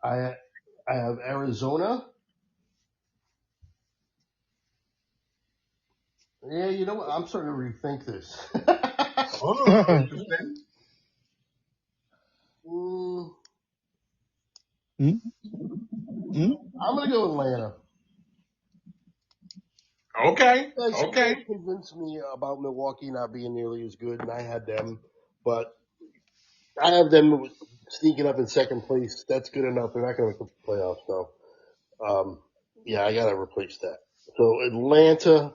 I have Arizona. Yeah, you know what? I'm starting to rethink this. Interesting. I'm going to go Atlanta. Okay. You guys convinced me about Milwaukee not being nearly as good, and I had them. But I have them sneaking up in second place. That's good enough. They're not going to make the playoffs, though. I got to replace that. So Atlanta.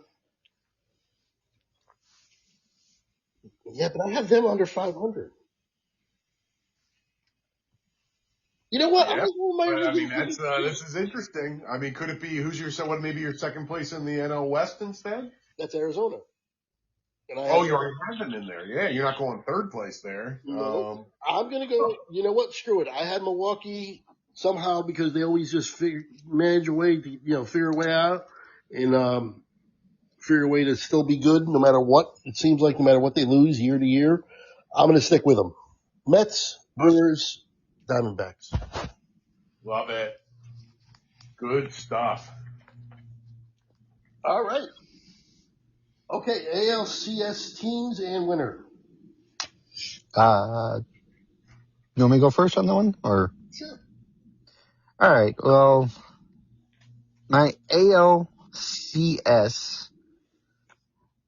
Yeah, but I have them under 500. You know what? Yeah. This is interesting. I mean, could it be maybe your second place in the NL West instead? That's Arizona. You already have them in there. Yeah, you're not going third place there. No. I'm going to go, you know what? Screw it. I had Milwaukee somehow because they always just manage a way to, figure a way out and figure a way to still be good no matter what. It seems like no matter what they lose year to year, I'm going to stick with them. Mets, Brewers, Diamondbacks. Love it. Good stuff. All right. Okay, ALCS teams and winner. You want me to go first on that one? Or Sure. all right. Well, my ALCS,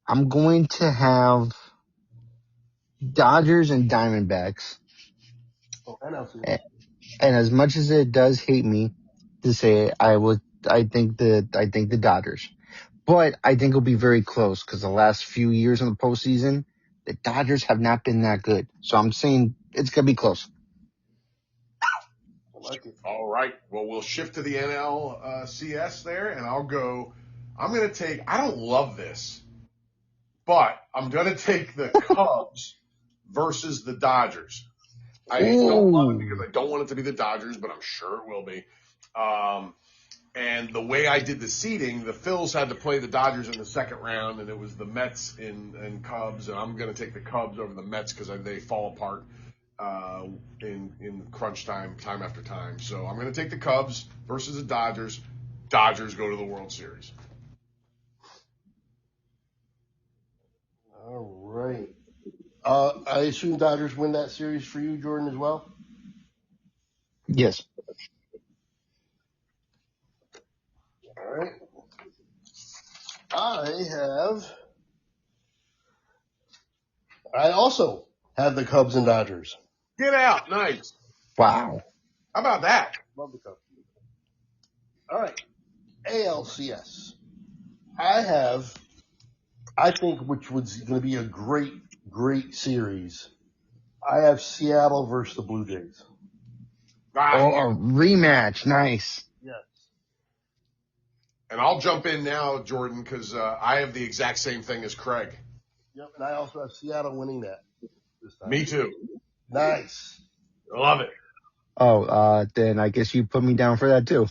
I'm going to have Dodgers and Diamondbacks. Oh, NLCS. And as much as it does hate me to say it, I think the Dodgers. But I think it'll be very close because the last few years in the postseason, the Dodgers have not been that good. So I'm saying it's going to be close. I like it. All right. Well, we'll shift to the NLCS there, and I'll go. I'm going to take. I don't love this, but I'm going to take the Cubs versus the Dodgers. I don't love it because Ooh. I don't want it to be the Dodgers, but I'm sure it will be. And the way I did the seeding, the Phils had to play the Dodgers in the second round, and it was the Mets and Cubs, and I'm going to take the Cubs over the Mets because they fall apart in crunch time after time. So I'm going to take the Cubs versus the Dodgers. Dodgers go to the World Series. All right. I assume Dodgers win that series for you, Jordan, as well? Yes. All right. I also have the Cubs and Dodgers. Get out. Nice. Wow. How about that? Love the Cubs. All right. ALCS. I think, which was going to be a great series. I have Seattle versus the Blue Jays. Oh, a rematch. Nice. Yes. And I'll jump in now, Jordan, because I have the exact same thing as Craig. Yep. And I also have Seattle winning that this time. Me too. Nice. Love it. Oh, then I guess you put me down for that too.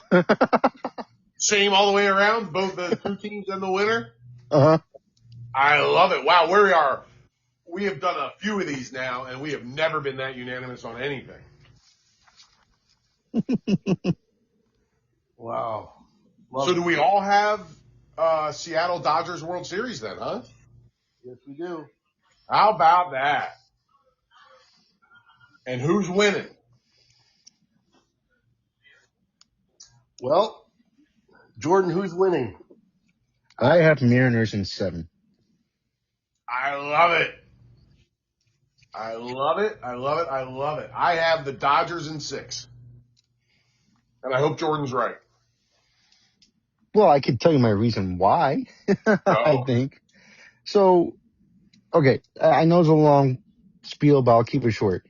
Same all the way around, both the two teams and the winner. Uh-huh. I love it. Wow, we have done a few of these now, and we have never been that unanimous on anything. Wow. So do we all have Seattle Dodgers World Series then, huh? Yes, we do. How about that? And who's winning? Well, Jordan, who's winning? I have Mariners in 7. I love it. I love it. I love it. I love it. I have the Dodgers in 6. And I hope Jordan's right. Well, I could tell you my reason why, I think. So, okay, I know it's a long spiel, but I'll keep it short.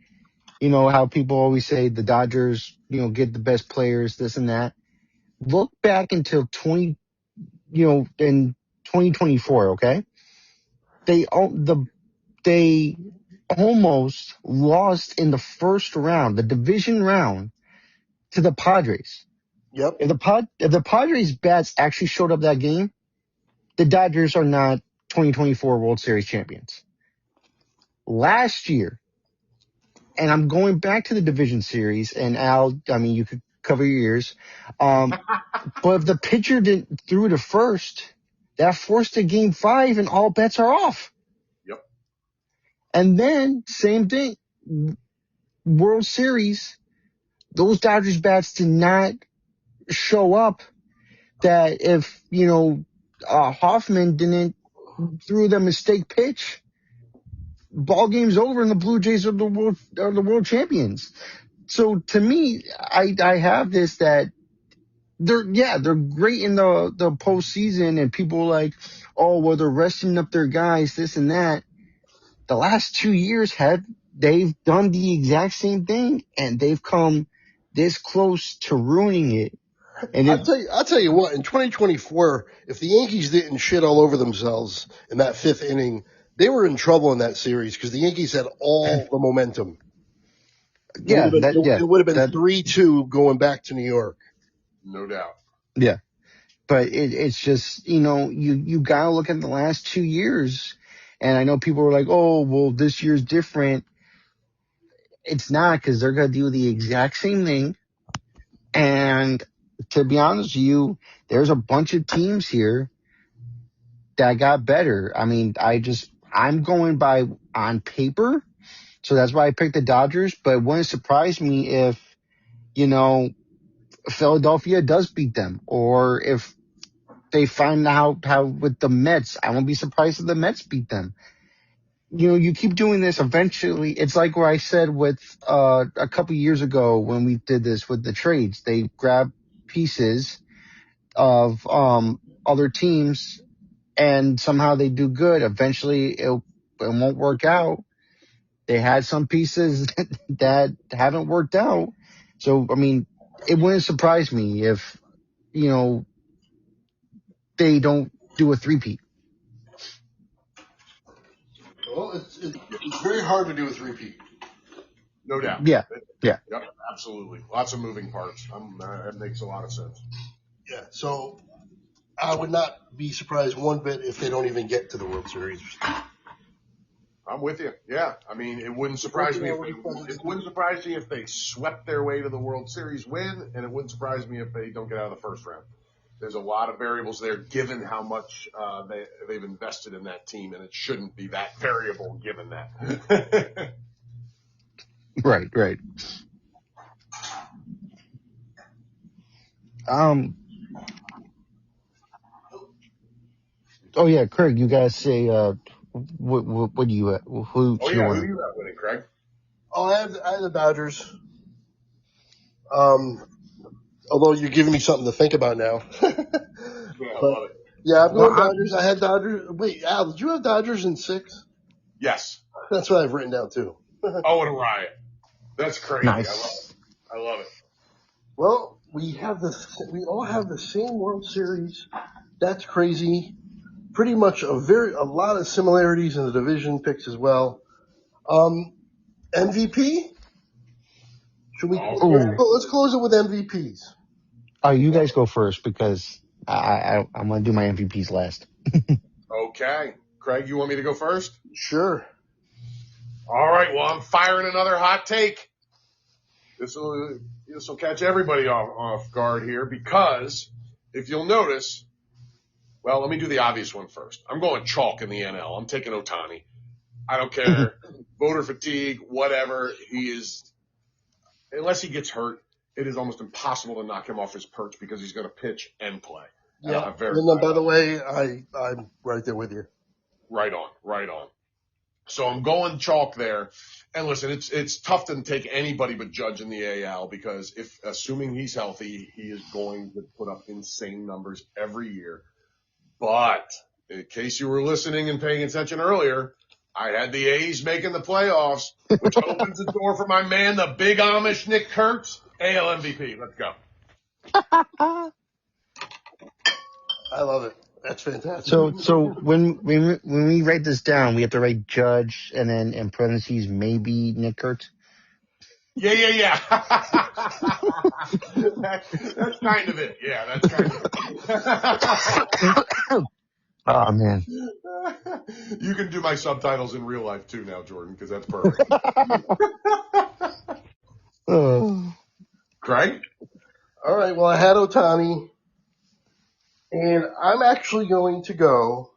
You know how people always say the Dodgers, get the best players, this and that. Look back until in 2024, okay? They almost lost in the first round, the division round, to the Padres. Yep. If the Padres bats actually showed up that game, the Dodgers are not 2024 World Series champions. Last year, and I'm going back to the division series, and Al, I mean, you could cover your ears. But if the pitcher didn't threw to first, that forced a game 5 and all bets are off. Yep. And then, same thing, World Series, those Dodgers bats did not show up. That if, Hoffman didn't threw the mistake pitch, ball game's over and the Blue Jays are the world champions. So to me, I have this that they're great in the postseason, and people are like, oh, well, they're resting up their guys, this and that. The last 2 years they've done the exact same thing, and they've come this close to ruining it. And I'll tell you what, in 2024, if the Yankees didn't shit all over themselves in that 5th inning, they were in trouble in that series because the Yankees had all the momentum. It would have been 3-2 going back to New York. No doubt. Yeah. But it's just, you gotta look at the last 2 years. And I know people were like, oh, well, this year's different. It's not, because they're going to do the exact same thing. And to be honest with you, there's a bunch of teams here that got better. I mean, I'm going by on paper. So that's why I picked the Dodgers, but it wouldn't surprise me if, you know, Philadelphia does beat them, or if they find out how with the Mets. I won't be surprised if the Mets beat them. You know, you keep doing this, eventually it's like what I said with a couple years ago when we did this with the trades. They grab pieces of other teams and somehow they do good. Eventually it won't work out. They had some pieces that haven't worked out. So I mean, it wouldn't surprise me if, you know, they don't do a three-peat. Well, it's very hard to do a three-peat. No doubt. Yeah. Yeah. Yep, absolutely. Lots of moving parts. That makes a lot of sense. Yeah, so I would not be surprised one bit if they don't even get to the World Series. I'm with you. Yeah, I mean, it wouldn't surprise me if they swept their way to the World Series win, and it wouldn't surprise me if they don't get out of the first round. There's a lot of variables there, given how much they've invested in that team, and it shouldn't be that variable given that. Right. Oh yeah, Craig, you guys say what do you who Oh you yeah, who want? do you have winning, Craig? Oh, I have the Dodgers. Although you're giving me something to think about now. Yeah, I love it. Yeah, I'm going Dodgers. I had Dodgers. Wait, Al, did you have Dodgers in 6? Yes. That's what I've written down too. Oh, what a riot! That's crazy. Nice. I love it. Well, we all have the same World Series. That's crazy. Pretty much a lot of similarities in the division picks as well. MVP? Should we? Let's close it with MVPs. Oh, you guys go first because I'm gonna do my MVPs last. Okay. Craig, you want me to go first? Sure. All right. Well, I'm firing another hot take. This will catch everybody off guard here because if you'll notice, well, let me do the obvious one first. I'm going chalk in the NL. I'm taking Ohtani. I don't care. Voter fatigue, whatever. He is, unless he gets hurt, it is almost impossible to knock him off his perch because he's going to pitch and play. Yeah. And then, by the way, I'm right there with you. Right on. So I'm going chalk there. And listen, it's tough to take anybody but Judge in the AL because assuming he's healthy, he is going to put up insane numbers every year. But in case you were listening and paying attention earlier, I had the A's making the playoffs, which opens the door for my man, the big Amish Nick Kurtz, AL MVP. Let's go. I love it. That's fantastic. So when we write this down, we have to write Judge and then in parentheses maybe Nick Kurtz. Yeah. That's kind of it. Yeah, that's kind of it. Oh man. You can do my subtitles in real life too now, Jordan, because that's perfect. Craig? All right. Well, I had Ohtani, and I'm actually going to go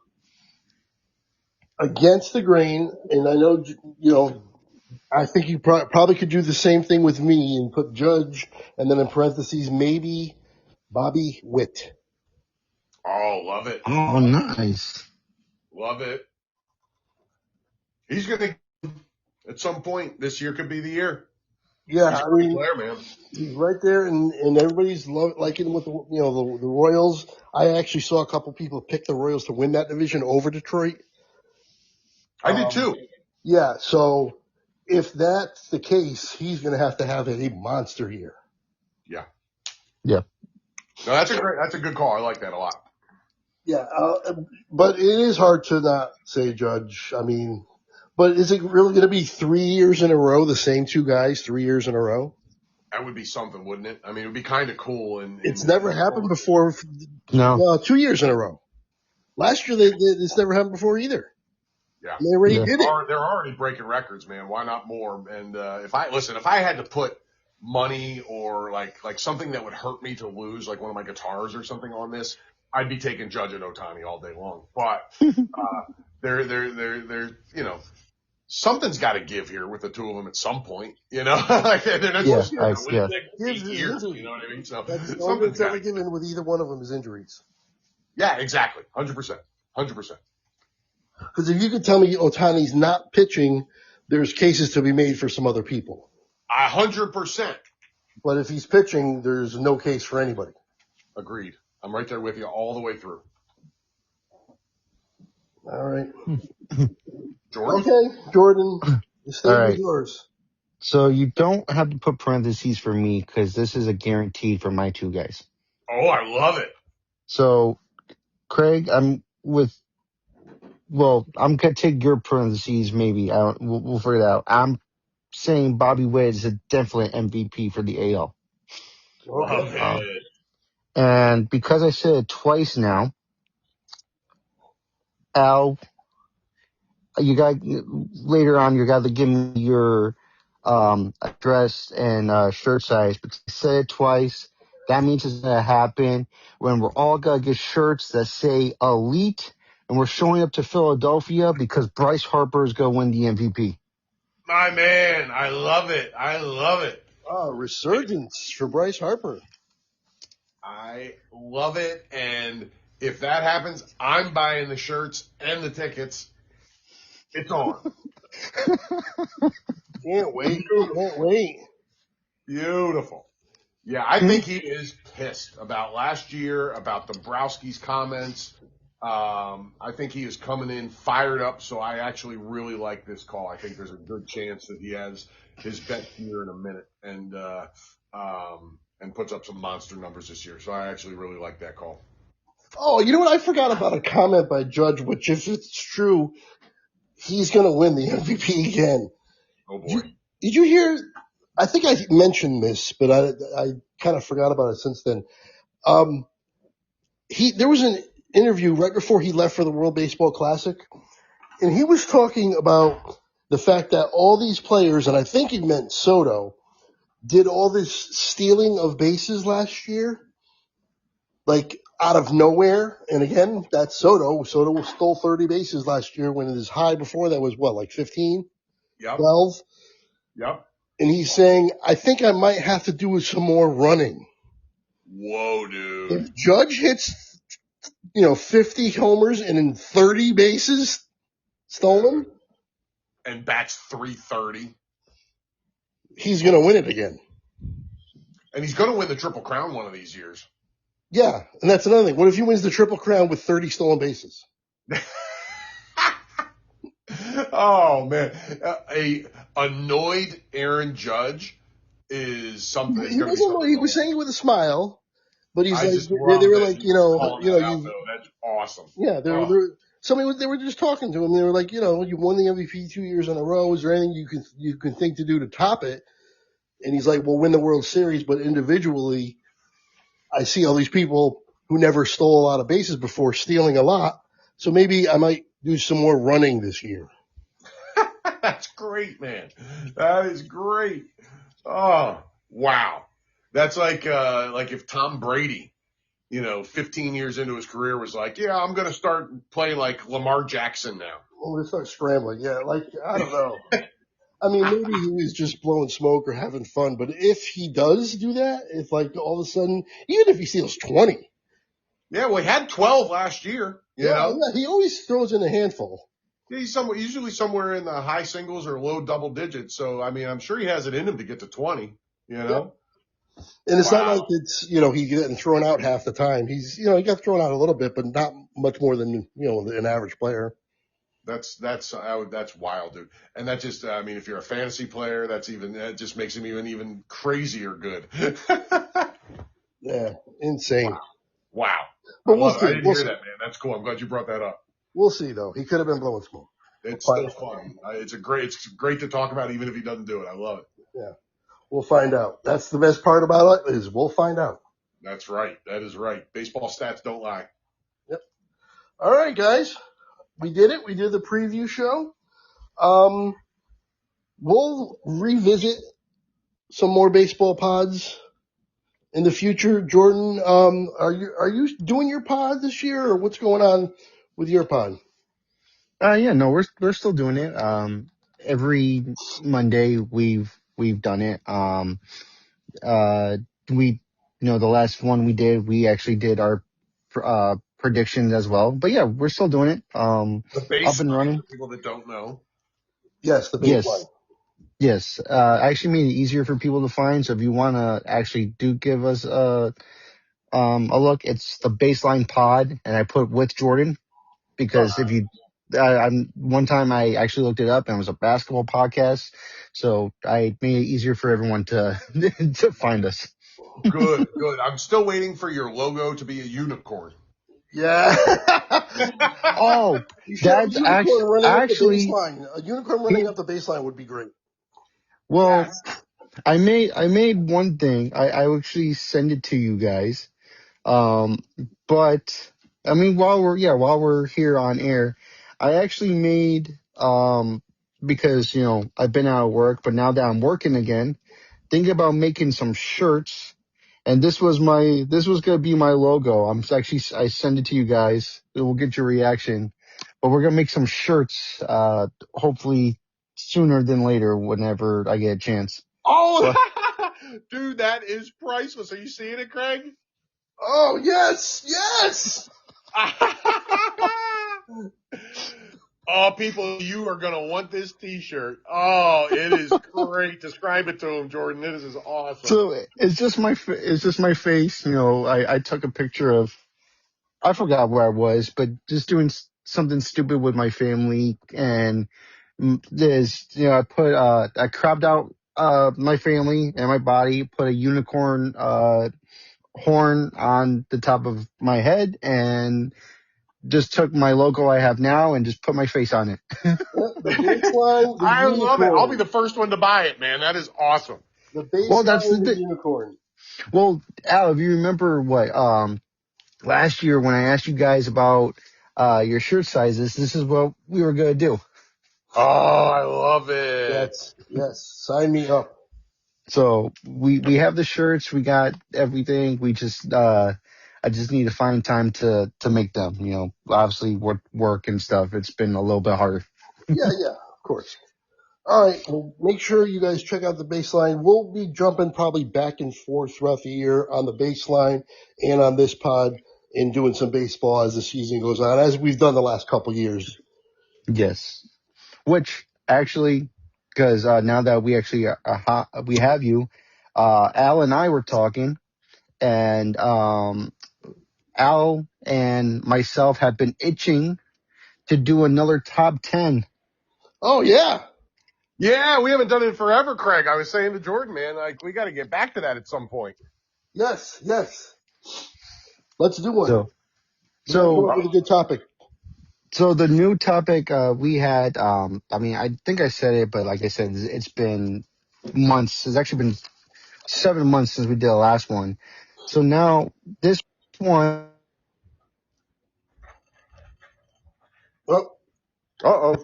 against the grain. And I know, I think you probably could do the same thing with me and put Judge, and then in parentheses maybe Bobby Witt. Oh, love it. Oh, nice. Love it. He's going to, at some point, this year could be the year. Yeah, he's a great player, man. He's right there, and everybody's liking him with the Royals. I actually saw a couple people pick the Royals to win that division over Detroit. I did too. Yeah, so if that's the case, he's going to have a monster year. Yeah. Yeah. No, that's a good call. I like that a lot. Yeah, but it is hard to not say Judge. I mean, but is it really going to be 3 years in a row, the same two guys, 3 years in a row? That would be something, wouldn't it? I mean, it would be kind of cool. It's never happened before. No. 2 years in a row. Last year, this never happened before either. Yeah. They already did it. They're already breaking records, man. Why not more? And if I had to put money or like something that would hurt me to lose, like one of my guitars or something on this, I'd be taking Judge and Ohtani all day long. But they're something's got to give here with the two of them at some point. Like they're not supposed to win Yeah. next 8 years. You know what I mean? So That's the only that's ever given with either one of them is injuries. Yeah, exactly. 100%. 100%. Because if you could tell me Ohtani's not pitching, there's cases to be made for some other people. 100%. But if he's pitching, there's no case for anybody. Agreed. I'm right there with you all the way through. All right. Jordan? Okay, Jordan, the stage is yours. So you don't have to put parentheses for me because this is a guaranteed for my two guys. Oh, I love it. So, Craig, I'm going to take your parentheses maybe. We'll figure it out. I'm saying Bobby Witt is a definite MVP for the AL. Love it. And because I said it twice now, Al, later on, you got to give me your address and shirt size because I said it twice. That means it's going to happen when we're all going to get shirts that say Elite, and we're showing up to Philadelphia because Bryce Harper is going to win the MVP. My man, I love it. I love it. Oh, resurgence for Bryce Harper. I love it. And if that happens, I'm buying the shirts and the tickets. It's on. Can't wait. Can't wait. Beautiful. Yeah, I think he is pissed about last year, about Dombrowski's comments. I think he is coming in fired up, so I actually really like this call. I think there's a good chance that he has his best year in a minute and puts up some monster numbers this year. So I actually really like that call. Oh, you know what? I forgot about a comment by Judge, which if it's true, he's going to win the MVP again. Oh, boy. Did you hear? I think I mentioned this, but I kind of forgot about it since then. There was an interview right before he left for the World Baseball Classic, and he was talking about the fact that all these players, and I think he meant Soto, did all this stealing of bases last year, like out of nowhere. And again, that's Soto. Soto stole 30 bases last year when his high before that was like 15, 12? Yep. And he's saying, I think I might have to do some more running. Whoa, dude. If Judge hits, 50 homers and in 30 bases stolen, and bats .330, he's going to win it again. And he's going to win the Triple Crown one of these years. Yeah, and that's another thing. What if he wins the Triple Crown with 30 stolen bases? Oh, man. A annoyed Aaron Judge is something. He was saying it with a smile, but he's like, they were like, that's awesome. Yeah, they were just talking to him. They were like, you won the MVP 2 years in a row. Is there anything you can think to do to top it? And he's like, well, win the World Series, but individually, I see all these people who never stole a lot of bases before stealing a lot. So maybe I might do some more running this year. That's great, man. That is great. Oh, wow. That's like if Tom Brady, 15 years into his career was like, yeah, I'm going to start playing like Lamar Jackson now. Oh, they start scrambling. Yeah, I don't know. I mean, maybe he was just blowing smoke or having fun, but if he does do that, if all of a sudden, even if he steals 20. Yeah, well, he had 12 last year. Yeah, he always throws in a handful. Yeah, he's usually somewhere in the high singles or low double digits. So, I mean, I'm sure he has it in him to get to 20, Yeah. And it's not like it's, he's getting thrown out half the time. He's, he got thrown out a little bit, but not much more than, an average player. That's wild, dude. And that just, I mean, if you're a fantasy player, that just makes him even crazier good. Yeah, insane. Wow. But we'll see. I didn't hear that, man. That's cool. I'm glad you brought that up. We'll see, though. He could have been blowing smoke. It's still fun. It's great to talk about, even if he doesn't do it. I love it. Yeah. We'll find out. That's the best part about it is we'll find out. That's right. That is right. Baseball stats don't lie. Yep. All right, guys. We did it. We did the preview show. We'll revisit some more baseball pods in the future. Jordan, are you doing your pod this year, or what's going on with your pod? Yeah, no, we're still doing it. Every Monday we've done it. Uh, we, the last one we did, we actually did our predictions as well. But yeah, we're still doing it. The Up and baseline running. for people that don't know. Yes, the baseline. Yes. Yes. I actually made it easier for people to find. So if you want to actually do give us a look, it's the baseline pod, and I put with Jordan because if you, one time I actually looked it up and it was a basketball podcast. So I made it easier for everyone to, to find us. Good, good. I'm still waiting for your logo to be a unicorn. Yeah. Oh, You should have a that's unicorn running up the actually, baseline. A unicorn running up the baseline would be great. well, Yes. I made one thing. I actually send it to you guys. Um, but I mean, while we're here on air, I actually made, because, I've been out of work, but now that I'm working again, thinking about making some shirts. And this was going to be my logo. I send it to you guys. It will get your reaction, but we're going to make some shirts, hopefully sooner than later, whenever I get a chance. Oh, So, dude, that is priceless. Are you seeing it, Craig? Oh, yes, yes. Oh, people, you are going to want this t-shirt. Oh, it is great. Describe it to them, Jordan. It is awesome. so it's just my face. I took a picture of, I forgot where I was, but just doing something stupid with my family. And I cropped out, my family and my body, put a unicorn, horn on the top of my head, and just took my logo I have now and just put my face on it. Yeah, the baseline, the I love it. I'll be unicorn. the first one to buy it, man. That is awesome. The Well, that's baseline, the unicorn. well, Al, if you remember last year when I asked you guys about, your shirt sizes, this is what we were going to do. Oh, I love it. Yes. Sign me up. So we have the shirts, we got everything. I just need to find time to make them. Obviously work and stuff. It's been a little bit harder. Yeah, of course. All right. Well, make sure you guys check out the baseline. We'll be jumping probably back and forth throughout the year on the baseline and on this pod and doing some baseball as the season goes on, as we've done the last couple years. Yes. Which actually, because now that we actually we have you, Al and I were talking, and Al and myself have been itching to do another top 10. Oh, yeah. Yeah, we haven't done it in forever, Craig. I was saying to Jordan, man, like we got to get back to that at some point. Yes. Let's do one. So, We got to come so, up with a good topic. so the new topic we had, I mean, I think I said it, but like I said, it's been months. It's actually been 7 months since we did the last one. So now this one. Oh, Uh-oh.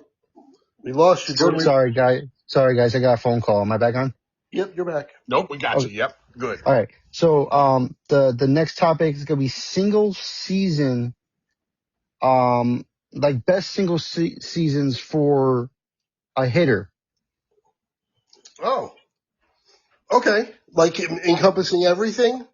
we lost you, Jordan. Sorry, guys. Sorry, guys. I got a phone call. Am I back on? Yep, you're back. Nope, we got you. Okay. Yep, good. All right. So, the next topic is gonna be single season, like best single seasons for a hitter. Oh, okay. Like encompassing everything?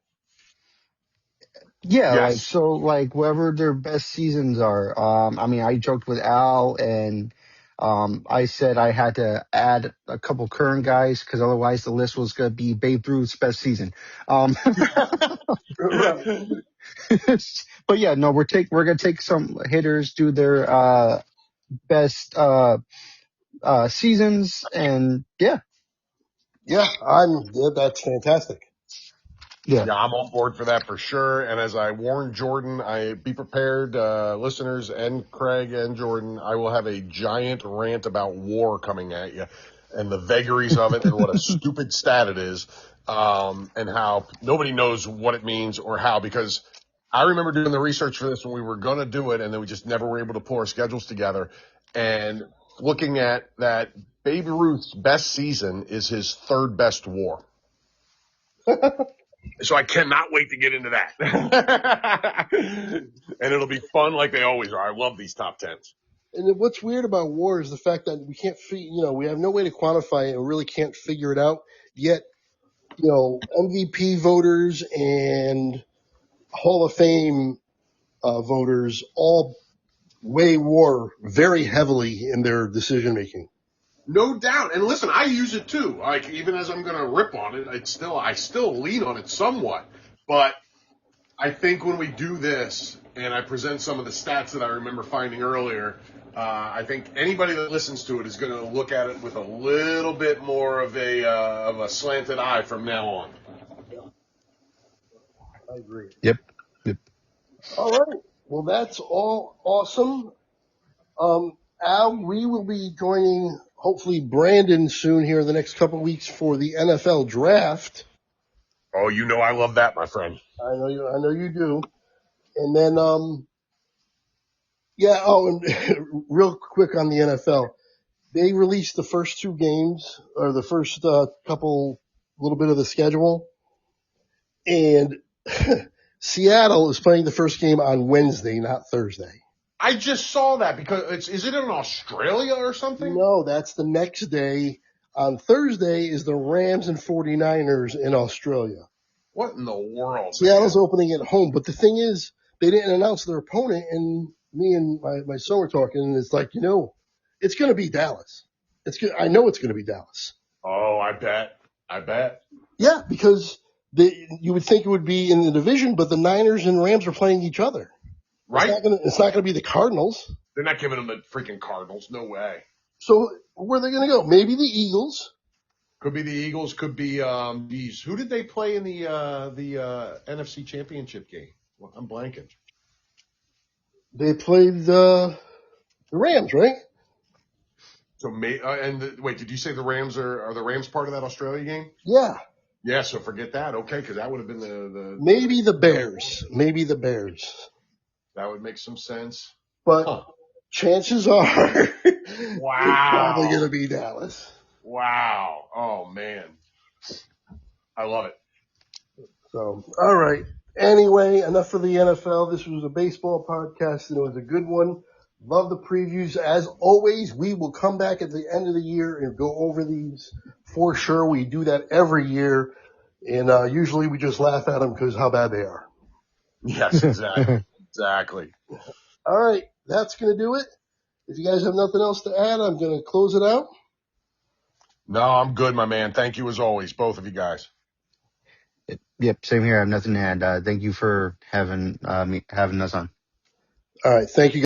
Yeah, Yes. whoever their best seasons are. I mean, I joked with Al, and I said I had to add a couple current guys because otherwise the list was gonna be Babe Ruth's best season. Right. But yeah, no, we're gonna take some hitters, do their best seasons, and yeah. Yeah, that's fantastic. Yeah. Yeah, I'm on board for that for sure. And as I warned Jordan, I be prepared, listeners and Craig and Jordan, I will have a giant rant about war coming at you and the vagaries of it and what a stupid stat it is, and how nobody knows what it means or how, because I remember doing the research for this when we were going to do it and then we just never were able to pull our schedules together, and looking at that Babe Ruth's best season is his third best war. So I cannot wait to get into that. And it'll be fun like they always are. I love these top 10s. And what's weird about WAR is the fact that we can't, we have no way to quantify it and really can't figure it out. Yet, MVP voters and Hall of Fame voters all weigh WAR very heavily in their decision making. No doubt. And listen, I use it too. Like, even as I'm going to rip on it, I still lean on it somewhat. But I think when we do this and I present some of the stats that I remember finding earlier, I think anybody that listens to it is going to look at it with a little bit more of a slanted eye from now on. I agree. Yep. All right. Well, that's all awesome. Al, we will be joining hopefully Brandon soon here in the next couple of weeks for the NFL draft. Oh, you know I love that, my friend. I know you do. And then, and real quick on the NFL. They released the first two games, or the first little bit of the schedule. And Seattle is playing the first game on Wednesday, not Thursday. I just saw that because is it in Australia or something? No, that's the next day. On Thursday is the Rams and 49ers in Australia. What in the world? Seattle's opening at home, but the thing is, they didn't announce their opponent, and me and my son were talking, and it's like, it's going to be Dallas. I know it's going to be Dallas. Oh, I bet. Yeah, because you would think it would be in the division, but the Niners and Rams are playing each other. Right? It's not going to be the Cardinals. They're not giving them the freaking Cardinals. No way. So where are they going to go? Maybe the Eagles. Could be the Eagles. Could be who did they play in the NFC Championship game? Well, I'm blanking. They played the Rams, right? So wait, did you say the Rams are the Rams part of that Australia game? Yeah. Yeah. So forget that. Okay, because that would have been the maybe the Bears. That would make some sense. But chances are, it's wow, probably going to be Dallas. Wow. Oh man, I love it. So, all right. Anyway, enough for the NFL. This was a baseball podcast, and it was a good one. Love the previews. As always, we will come back at the end of the year and go over these for sure. We do that every year, and usually we just laugh at them because how bad they are. Yes, exactly. Exactly. All right. That's going to do it. If you guys have nothing else to add, I'm going to close it out. No, I'm good, my man. Thank you as always, both of you guys. Yep, same here. I have nothing to add. Thank you for having us on. All right. Thank you.